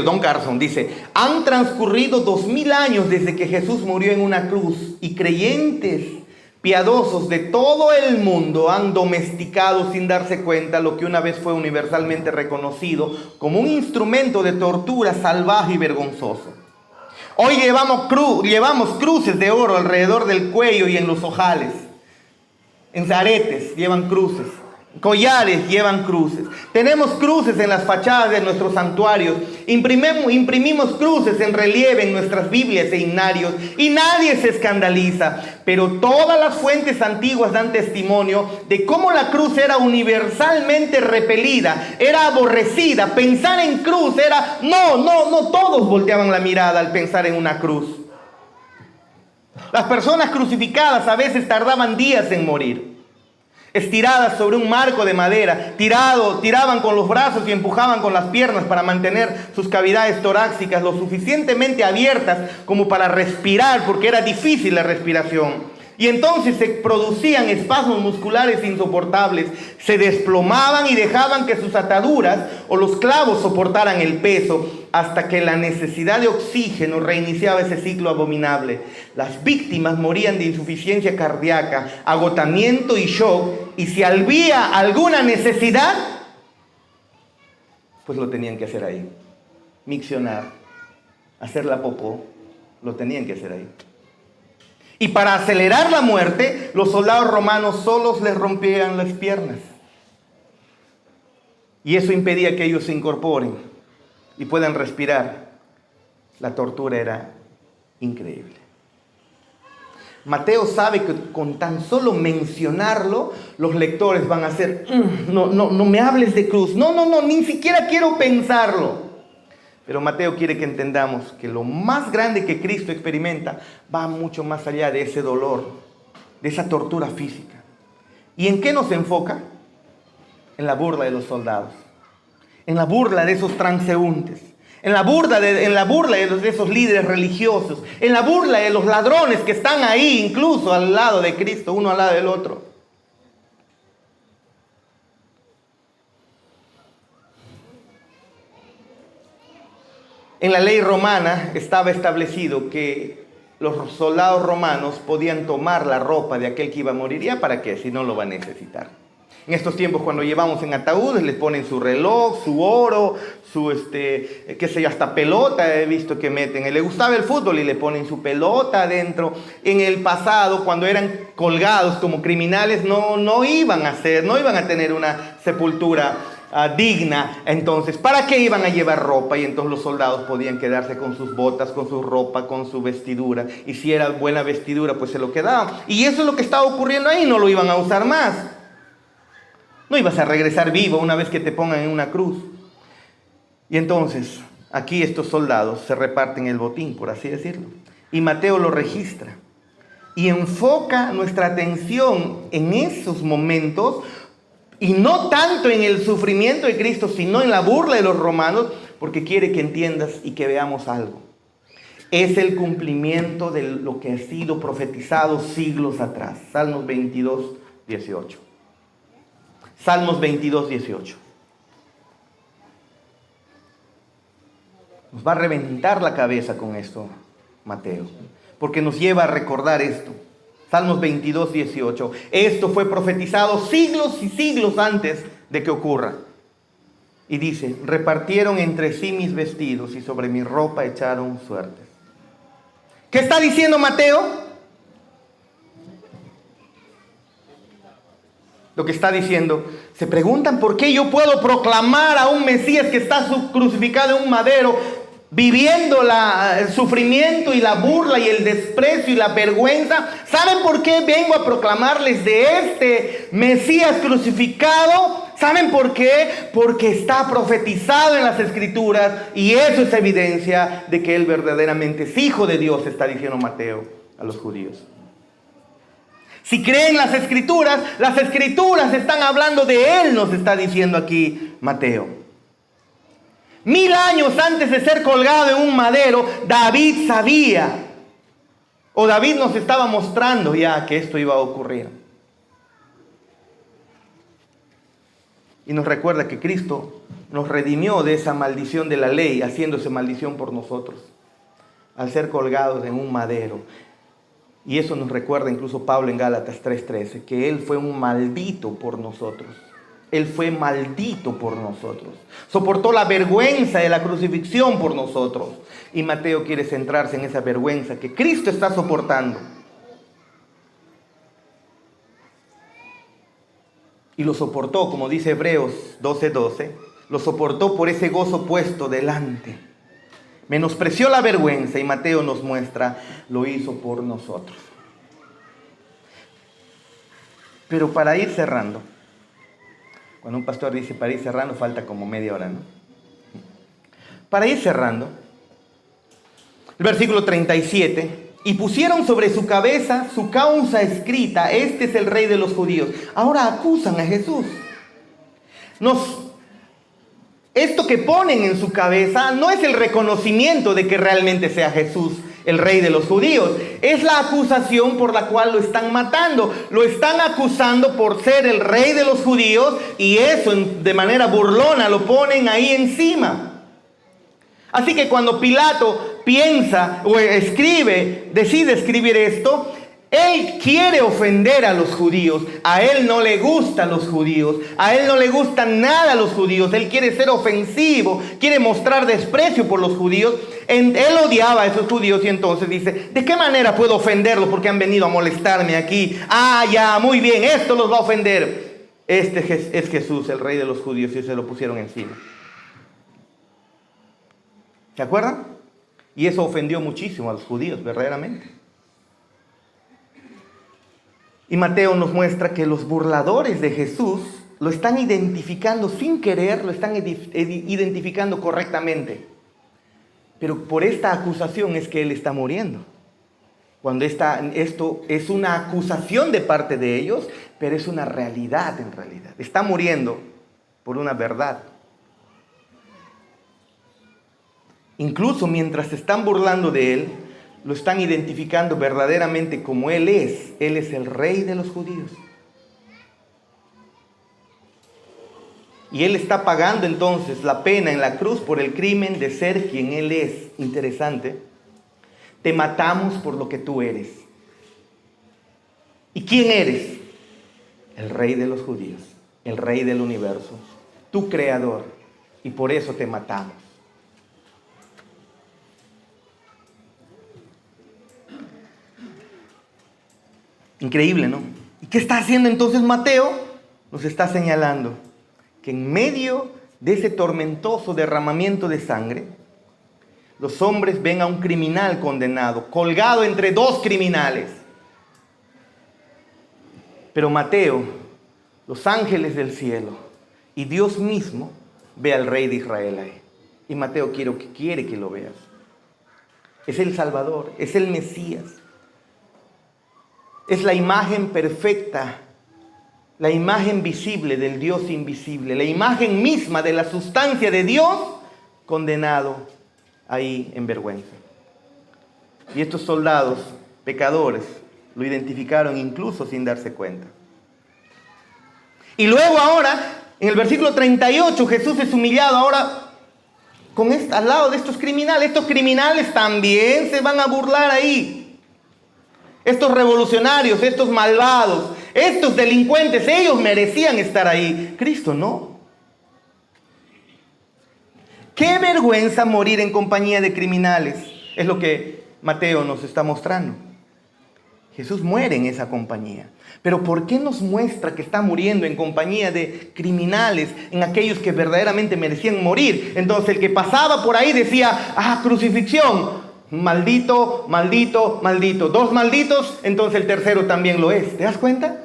Don Carson dice, han transcurrido 2000 años desde que Jesús murió en una cruz y creyentes piadosos de todo el mundo han domesticado sin darse cuenta lo que una vez fue universalmente reconocido como un instrumento de tortura salvaje y vergonzoso. Hoy llevamos cruces de oro alrededor del cuello y en los ojales. En aretes llevan cruces. Collares llevan cruces. Tenemos cruces en las fachadas de nuestros santuarios. Imprimimos cruces en relieve en nuestras Biblias e himnarios. Y nadie se escandaliza. Pero todas las fuentes antiguas dan testimonio de cómo la cruz era universalmente repelida. Era aborrecida. Pensar en cruz era... No todos volteaban la mirada al pensar en una cruz. Las personas crucificadas a veces tardaban días en morir. Estiradas sobre un marco de madera, tiraban con los brazos y empujaban con las piernas para mantener sus cavidades torácicas lo suficientemente abiertas como para respirar, porque era difícil la respiración. Y entonces se producían espasmos musculares insoportables, se desplomaban y dejaban que sus ataduras o los clavos soportaran el peso, hasta que la necesidad de oxígeno reiniciaba ese ciclo abominable. Las víctimas morían de insuficiencia cardíaca, agotamiento y shock, y si había alguna necesidad, pues lo tenían que hacer ahí. Miccionar, hacer la popó, lo tenían que hacer ahí. Y para acelerar la muerte, los soldados romanos solos les rompían las piernas. Y eso impedía que ellos se incorporen y puedan respirar. La tortura era increíble. Mateo sabe que con tan solo mencionarlo, los lectores van a hacer, no me hables de cruz. No, ni siquiera quiero pensarlo. Pero Mateo quiere que entendamos que lo más grande que Cristo experimenta va mucho más allá de ese dolor, de esa tortura física. ¿Y en qué nos enfoca? En la burla de los soldados, en la burla de esos transeúntes, en la burla de esos líderes religiosos, en la burla de los ladrones que están ahí incluso al lado de Cristo, uno al lado del otro. En la ley romana estaba establecido que los soldados romanos podían tomar la ropa de aquel que iba a morir. ¿Ya para qué? Si no lo va a necesitar. En estos tiempos, cuando llevamos en ataúdes, les ponen su reloj, su oro, su, qué sé yo, hasta pelota he visto que meten. Le gustaba el fútbol y le ponen su pelota adentro. En el pasado, cuando eran colgados como criminales, no iban a tener una sepultura digna. Entonces, ¿para qué iban a llevar ropa? Y entonces los soldados podían quedarse con sus botas, con su ropa, con su vestidura. Y si era buena vestidura, pues se lo quedaban. Y eso es lo que estaba ocurriendo ahí, no lo iban a usar más. No ibas a regresar vivo una vez que te pongan en una cruz. Y entonces, aquí estos soldados se reparten el botín, por así decirlo. Y Mateo lo registra. Y enfoca nuestra atención en esos momentos, y no tanto en el sufrimiento de Cristo, sino en la burla de los romanos, porque quiere que entiendas y que veamos algo. Es el cumplimiento de lo que ha sido profetizado siglos atrás. Salmos 22, 18. Salmos 22, 18. Nos va a reventar la cabeza con esto, Mateo, porque nos lleva a recordar esto. Salmos 22, 18. Esto fue profetizado siglos y siglos antes de que ocurra. Y dice, repartieron entre sí mis vestidos y sobre mi ropa echaron suertes. ¿Qué está diciendo Mateo? Lo que está diciendo, se preguntan por qué yo puedo proclamar a un Mesías que está crucificado en un madero, viviendo el sufrimiento y la burla y el desprecio y la vergüenza. ¿Saben por qué vengo a proclamarles de este Mesías crucificado? ¿Saben por qué? Porque está profetizado en las Escrituras, y eso es evidencia de que él verdaderamente es hijo de Dios, está diciendo Mateo a los judíos. Si creen las Escrituras están hablando de él, nos está diciendo aquí Mateo. 1000 años antes de ser colgado en un madero, David sabía, o David nos estaba mostrando ya que esto iba a ocurrir. Y nos recuerda que Cristo nos redimió de esa maldición de la ley, haciéndose maldición por nosotros, al ser colgados en un madero. Y eso nos recuerda incluso Pablo en Gálatas 3:13, que Él fue un maldito por nosotros. Él fue maldito por nosotros. Soportó la vergüenza de la crucifixión por nosotros. Y Mateo quiere centrarse en esa vergüenza que Cristo está soportando. Y lo soportó, como dice Hebreos 12:12, lo soportó por ese gozo puesto delante. Menospreció la vergüenza, y Mateo nos muestra, lo hizo por nosotros. Pero para ir cerrando, cuando un pastor dice para ir cerrando, falta como media hora, ¿no? Para ir cerrando, el versículo 37, y pusieron sobre su cabeza su causa escrita, este es el rey de los judíos. Ahora acusan a Jesús. Esto que ponen en su cabeza no es el reconocimiento de que realmente sea Jesús el rey de los judíos. Es la acusación por la cual lo están matando. Lo están acusando por ser el rey de los judíos, y eso de manera burlona lo ponen ahí encima. Así que cuando Pilato piensa o decide escribir esto, él quiere ofender a los judíos. A él no le gustan los judíos. A él no le gustan nada los judíos. Él quiere ser ofensivo. Quiere mostrar desprecio por los judíos. Él odiaba a esos judíos, y entonces dice, ¿de qué manera puedo ofenderlos? Porque han venido a molestarme aquí. Ya, muy bien, esto los va a ofender. Este es Jesús, el rey de los judíos, y se lo pusieron encima. ¿Se acuerdan? Y eso ofendió muchísimo a los judíos, verdaderamente. Y Mateo nos muestra que los burladores de Jesús lo están identificando sin querer, lo están identificando correctamente. Pero por esta acusación es que él está muriendo. Cuando esto es una acusación de parte de ellos, pero es una realidad en realidad. Está muriendo por una verdad. Incluso mientras se están burlando de él, lo están identificando verdaderamente como Él es. Él es el rey de los judíos. Y Él está pagando entonces la pena en la cruz por el crimen de ser quien Él es. Interesante. Te matamos por lo que tú eres. ¿Y quién eres? El Rey de los judíos, el Rey del universo, tu creador. Y por eso te matamos. Increíble, ¿no? ¿Y qué está haciendo entonces Mateo? Nos está señalando que en medio de ese tormentoso derramamiento de sangre, los hombres ven a un criminal condenado, colgado entre dos criminales. Pero Mateo, los ángeles del cielo y Dios mismo ve al Rey de Israel ahí. Y Mateo quiere que lo veas. Es el Salvador, es el Mesías. Es la imagen perfecta, la imagen visible del Dios invisible, la imagen misma de la sustancia de Dios condenado ahí en vergüenza. Y estos soldados pecadores lo identificaron incluso sin darse cuenta. Y luego ahora, en el versículo 38, Jesús es humillado ahora al lado de estos criminales. Estos criminales también se van a burlar ahí. Estos revolucionarios, estos malvados, estos delincuentes, ellos merecían estar ahí. Cristo no. Qué vergüenza morir en compañía de criminales. Es lo que Mateo nos está mostrando. Jesús muere en esa compañía. Pero ¿por qué nos muestra que está muriendo en compañía de criminales, en aquellos que verdaderamente merecían morir? Entonces el que pasaba por ahí decía, crucifixión. Maldito, maldito, maldito. Dos malditos, entonces el tercero también lo es. ¿Te das cuenta?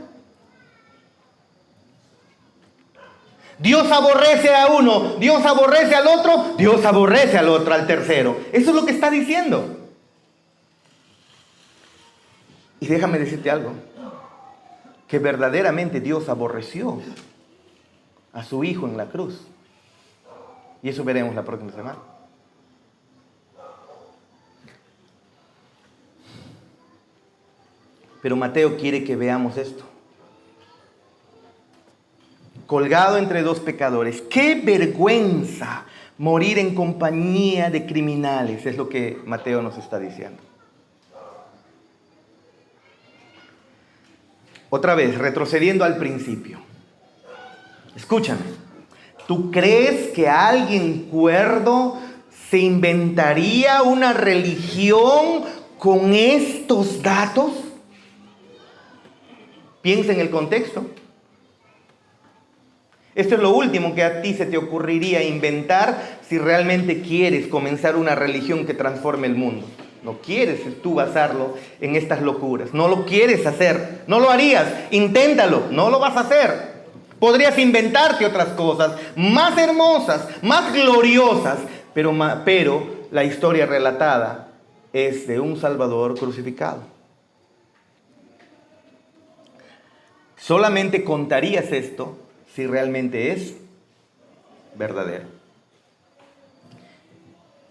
Dios aborrece a uno, Dios aborrece al otro, Dios aborrece al otro, al tercero. Eso es lo que está diciendo. Y déjame decirte algo, que verdaderamente Dios aborreció a su Hijo en la cruz. Y eso veremos la próxima semana. Pero Mateo quiere que veamos esto. Colgado entre dos pecadores. ¡Qué vergüenza morir en compañía de criminales! Es lo que Mateo nos está diciendo. Otra vez, retrocediendo al principio. Escúchame. ¿Tú crees que alguien cuerdo se inventaría una religión con estos datos? Piensa en el contexto. Esto es lo último que a ti se te ocurriría inventar si realmente quieres comenzar una religión que transforme el mundo. No quieres tú basarlo en estas locuras. No lo quieres hacer. No lo harías. Inténtalo. No lo vas a hacer. Podrías inventarte otras cosas más hermosas, más gloriosas, pero la historia relatada es de un Salvador crucificado. Solamente contarías esto si realmente es verdadero.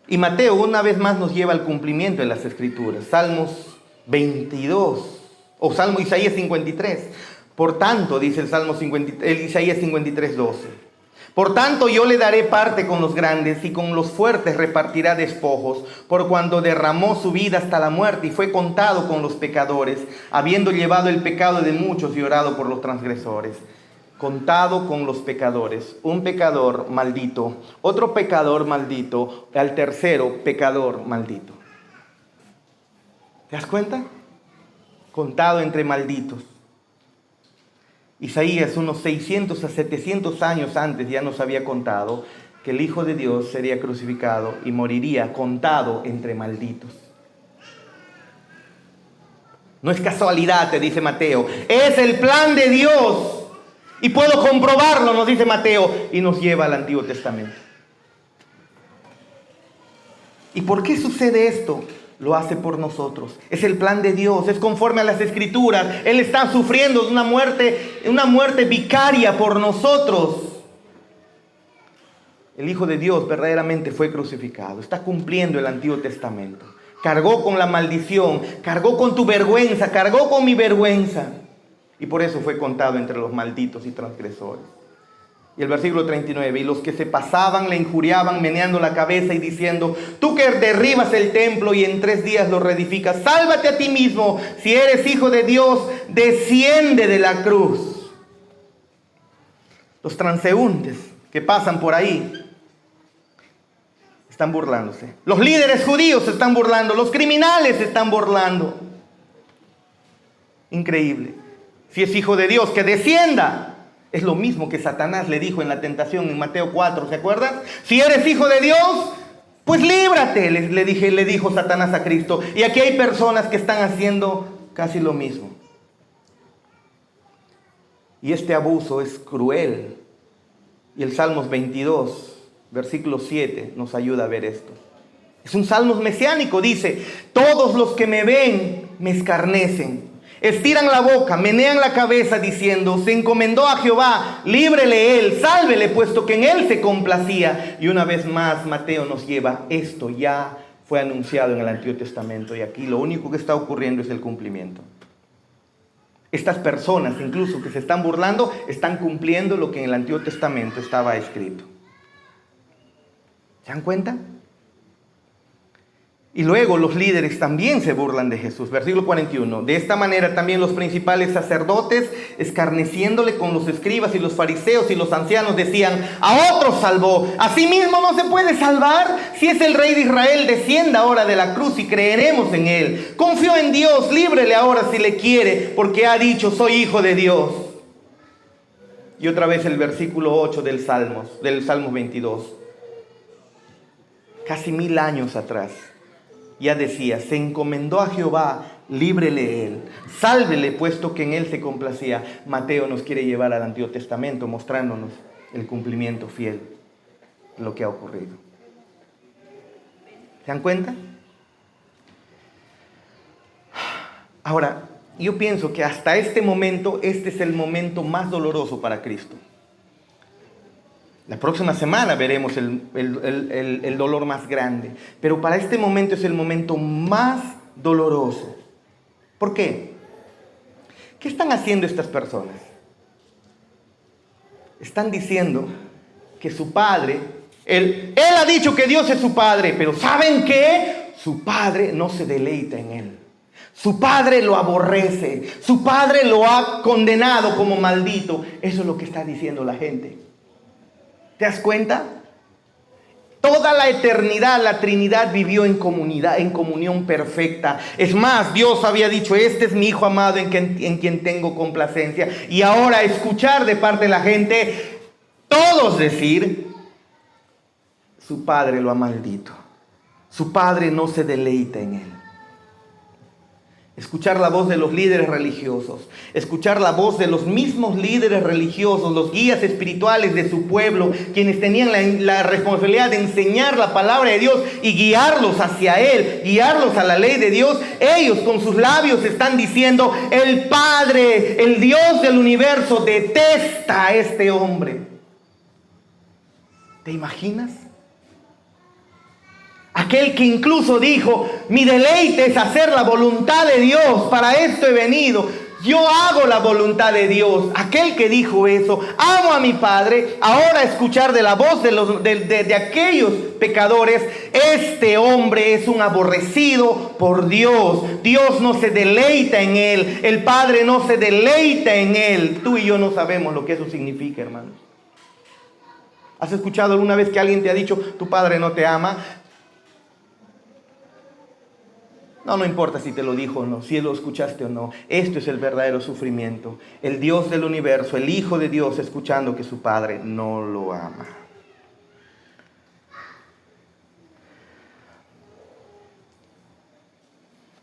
Y Mateo una vez más nos lleva al cumplimiento de las Escrituras. Salmos 22, o Salmo Isaías 53. Por tanto, dice el Isaías 53, 12. Por tanto, yo le daré parte con los grandes y con los fuertes repartirá despojos, por cuando derramó su vida hasta la muerte y fue contado con los pecadores, habiendo llevado el pecado de muchos y orado por los transgresores. Contado con los pecadores, un pecador maldito, otro pecador maldito, al tercero pecador maldito. ¿Te das cuenta? Contado entre malditos. Isaías unos 600 a 700 años antes ya nos había contado que el Hijo de Dios sería crucificado y moriría contado entre malditos. No es casualidad, te dice Mateo, es el plan de Dios. Y puedo comprobarlo, nos dice Mateo, y nos lleva al Antiguo Testamento. ¿Y por qué sucede esto? Lo hace por nosotros. Es el plan de Dios, es conforme a las Escrituras. Él está sufriendo una muerte vicaria por nosotros. El Hijo de Dios verdaderamente fue crucificado. Está cumpliendo el Antiguo Testamento. Cargó con la maldición, cargó con tu vergüenza, cargó con mi vergüenza. Y por eso fue contado entre los malditos y transgresores. Y el versículo 39, y los que se pasaban le injuriaban meneando la cabeza y diciendo: tú que derribas el templo y en 3 días lo reedificas, sálvate a ti mismo. Si eres hijo de Dios, desciende de la cruz. Los transeúntes que pasan por ahí están burlándose. Los líderes judíos se están burlando. Los criminales se están burlando. Increíble. Si es hijo de Dios, que descienda. Es lo mismo que Satanás le dijo en la tentación en Mateo 4, ¿se acuerdan? Si eres hijo de Dios, pues líbrate, le dijo Satanás a Cristo. Y aquí hay personas que están haciendo casi lo mismo. Y este abuso es cruel. Y el Salmos 22, versículo 7, nos ayuda a ver esto. Es un Salmos mesiánico, dice: todos los que me ven me escarnecen. Estiran la boca, menean la cabeza diciendo: se encomendó a Jehová, líbrele él, sálvele, puesto que en él se complacía. Y una vez más Mateo nos lleva: esto ya fue anunciado en el Antiguo Testamento y aquí lo único que está ocurriendo es el cumplimiento. Estas personas, incluso que se están burlando, están cumpliendo lo que en el Antiguo Testamento estaba escrito. ¿Se dan cuenta? Y luego los líderes también se burlan de Jesús. Versículo 41. De esta manera también los principales sacerdotes, escarneciéndole con los escribas y los fariseos y los ancianos, decían: a otros salvó, a sí mismo no se puede salvar. Si es el rey de Israel, descienda ahora de la cruz y creeremos en él. Confío en Dios, líbrele ahora si le quiere, porque ha dicho: soy hijo de Dios. Y otra vez el versículo 8 del Salmos 22. Casi 1000 años atrás. Ya decía: se encomendó a Jehová, líbrele él, sálvele, puesto que en él se complacía. Mateo nos quiere llevar al Antiguo Testamento, mostrándonos el cumplimiento fiel de lo que ha ocurrido. ¿Se dan cuenta? Ahora, yo pienso que hasta este momento, este es el momento más doloroso para Cristo. La próxima semana veremos el dolor más grande. Pero para este momento es el momento más doloroso. ¿Por qué? ¿Qué están haciendo estas personas? Están diciendo que su padre, él ha dicho que Dios es su padre, pero ¿saben qué? Su padre no se deleita en él. Su padre lo aborrece. Su padre lo ha condenado como maldito. Eso es lo que está diciendo la gente. ¿Te das cuenta? Toda la eternidad la Trinidad vivió en comunidad, en comunión perfecta. Es más, Dios había dicho: este es mi Hijo amado en quien tengo complacencia. Y ahora escuchar de parte de la gente, todos decir: su padre lo ha maldito. Su padre no se deleita en él. Escuchar la voz de los líderes religiosos, escuchar la voz de los mismos líderes religiosos, los guías espirituales de su pueblo, quienes tenían la responsabilidad de enseñar la palabra de Dios y guiarlos hacia Él, guiarlos a la ley de Dios. Ellos con sus labios están diciendo: el Padre, el Dios del universo, detesta a este hombre. ¿Te imaginas? Aquel que incluso dijo: mi deleite es hacer la voluntad de Dios, para esto he venido, yo hago la voluntad de Dios. Aquel que dijo eso: amo a mi Padre. Ahora escuchar de la voz de aquellos pecadores: este hombre es un aborrecido por Dios. Dios no se deleita en él, el Padre no se deleita en él. Tú y yo no sabemos lo que eso significa, hermanos. ¿Has escuchado alguna vez que alguien te ha dicho: tu Padre no te ama? No importa si te lo dijo o no, si lo escuchaste o no. Esto es el verdadero sufrimiento. El Dios del universo, el Hijo de Dios, escuchando que su Padre no lo ama.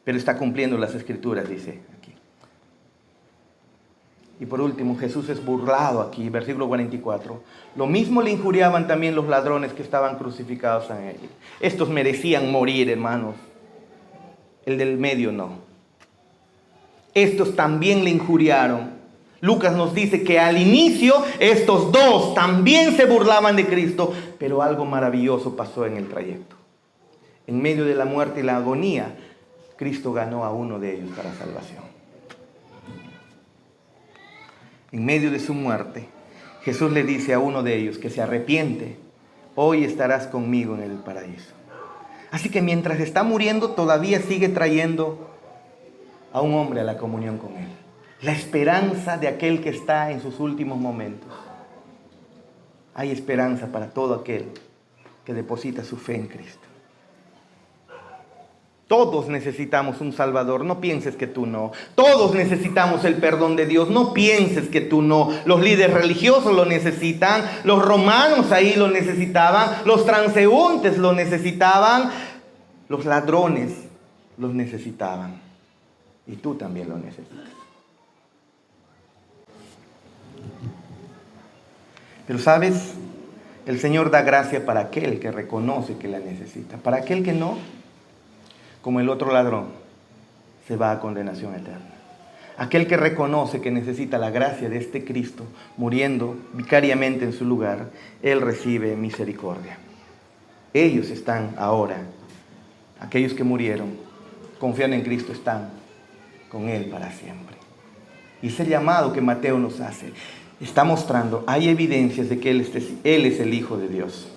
Pero está cumpliendo las Escrituras, dice aquí. Y por último, Jesús es burlado aquí, versículo 44. Lo mismo le injuriaban también los ladrones que estaban crucificados en él. Estos merecían morir, hermanos. El del medio no. Estos también le injuriaron. Lucas nos dice que al inicio estos dos también se burlaban de Cristo, pero algo maravilloso pasó en el trayecto. En medio de la muerte y la agonía, Cristo ganó a uno de ellos para salvación. En medio de su muerte, Jesús le dice a uno de ellos que se arrepiente, hoy estarás conmigo en el paraíso. Así que mientras está muriendo, todavía sigue trayendo a un hombre a la comunión con él. La esperanza de aquel que está en sus últimos momentos. Hay esperanza para todo aquel que deposita su fe en Cristo. Todos necesitamos un Salvador, no pienses que tú no. Todos necesitamos el perdón de Dios, no pienses que tú no. Los líderes religiosos lo necesitan, los romanos ahí lo necesitaban, los transeúntes lo necesitaban, los ladrones los necesitaban. Y tú también lo necesitas. Pero ¿sabes? El Señor da gracia para aquel que reconoce que la necesita. Para aquel que no, como el otro ladrón, se va a condenación eterna. Aquel que reconoce que necesita la gracia de este Cristo, muriendo vicariamente en su lugar, Él recibe misericordia. Ellos están ahora, aquellos que murieron, confían en Cristo, están con Él para siempre. Y ese llamado que Mateo nos hace, está mostrando, hay evidencias de que Él es el Hijo de Dios.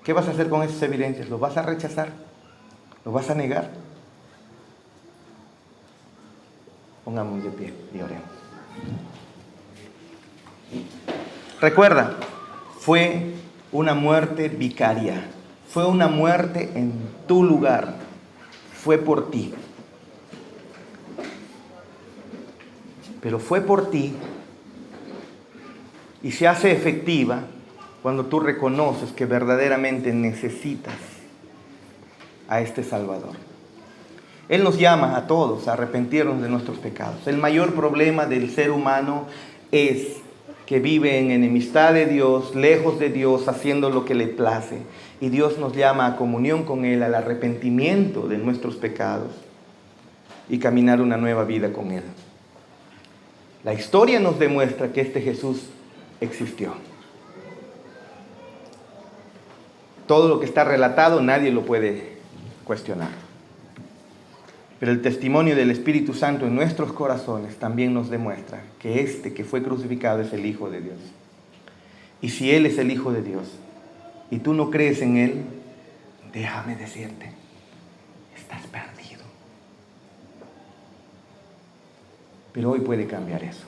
¿Qué vas a hacer con esas evidencias? ¿Los vas a rechazar? ¿Lo vas a negar? Pongámonos de pie y oremos. Recuerda, fue una muerte vicaria. Fue una muerte en tu lugar. Fue por ti. Pero fue por ti y se hace efectiva cuando tú reconoces que verdaderamente necesitas a este Salvador. Él nos llama a todos a arrepentirnos de nuestros pecados. El mayor problema del ser humano es que vive en enemistad de Dios, lejos de Dios, haciendo lo que le place. Y Dios nos llama a comunión con Él, al arrepentimiento de nuestros pecados y caminar una nueva vida con Él. La historia nos demuestra que este Jesús existió. Todo lo que está relatado nadie lo puede cuestionar. Pero el testimonio del Espíritu Santo en nuestros corazones también nos demuestra que este que fue crucificado es el Hijo de Dios. Y si Él es el Hijo de Dios y tú no crees en Él, déjame decirte, estás perdido. Pero hoy puede cambiar eso.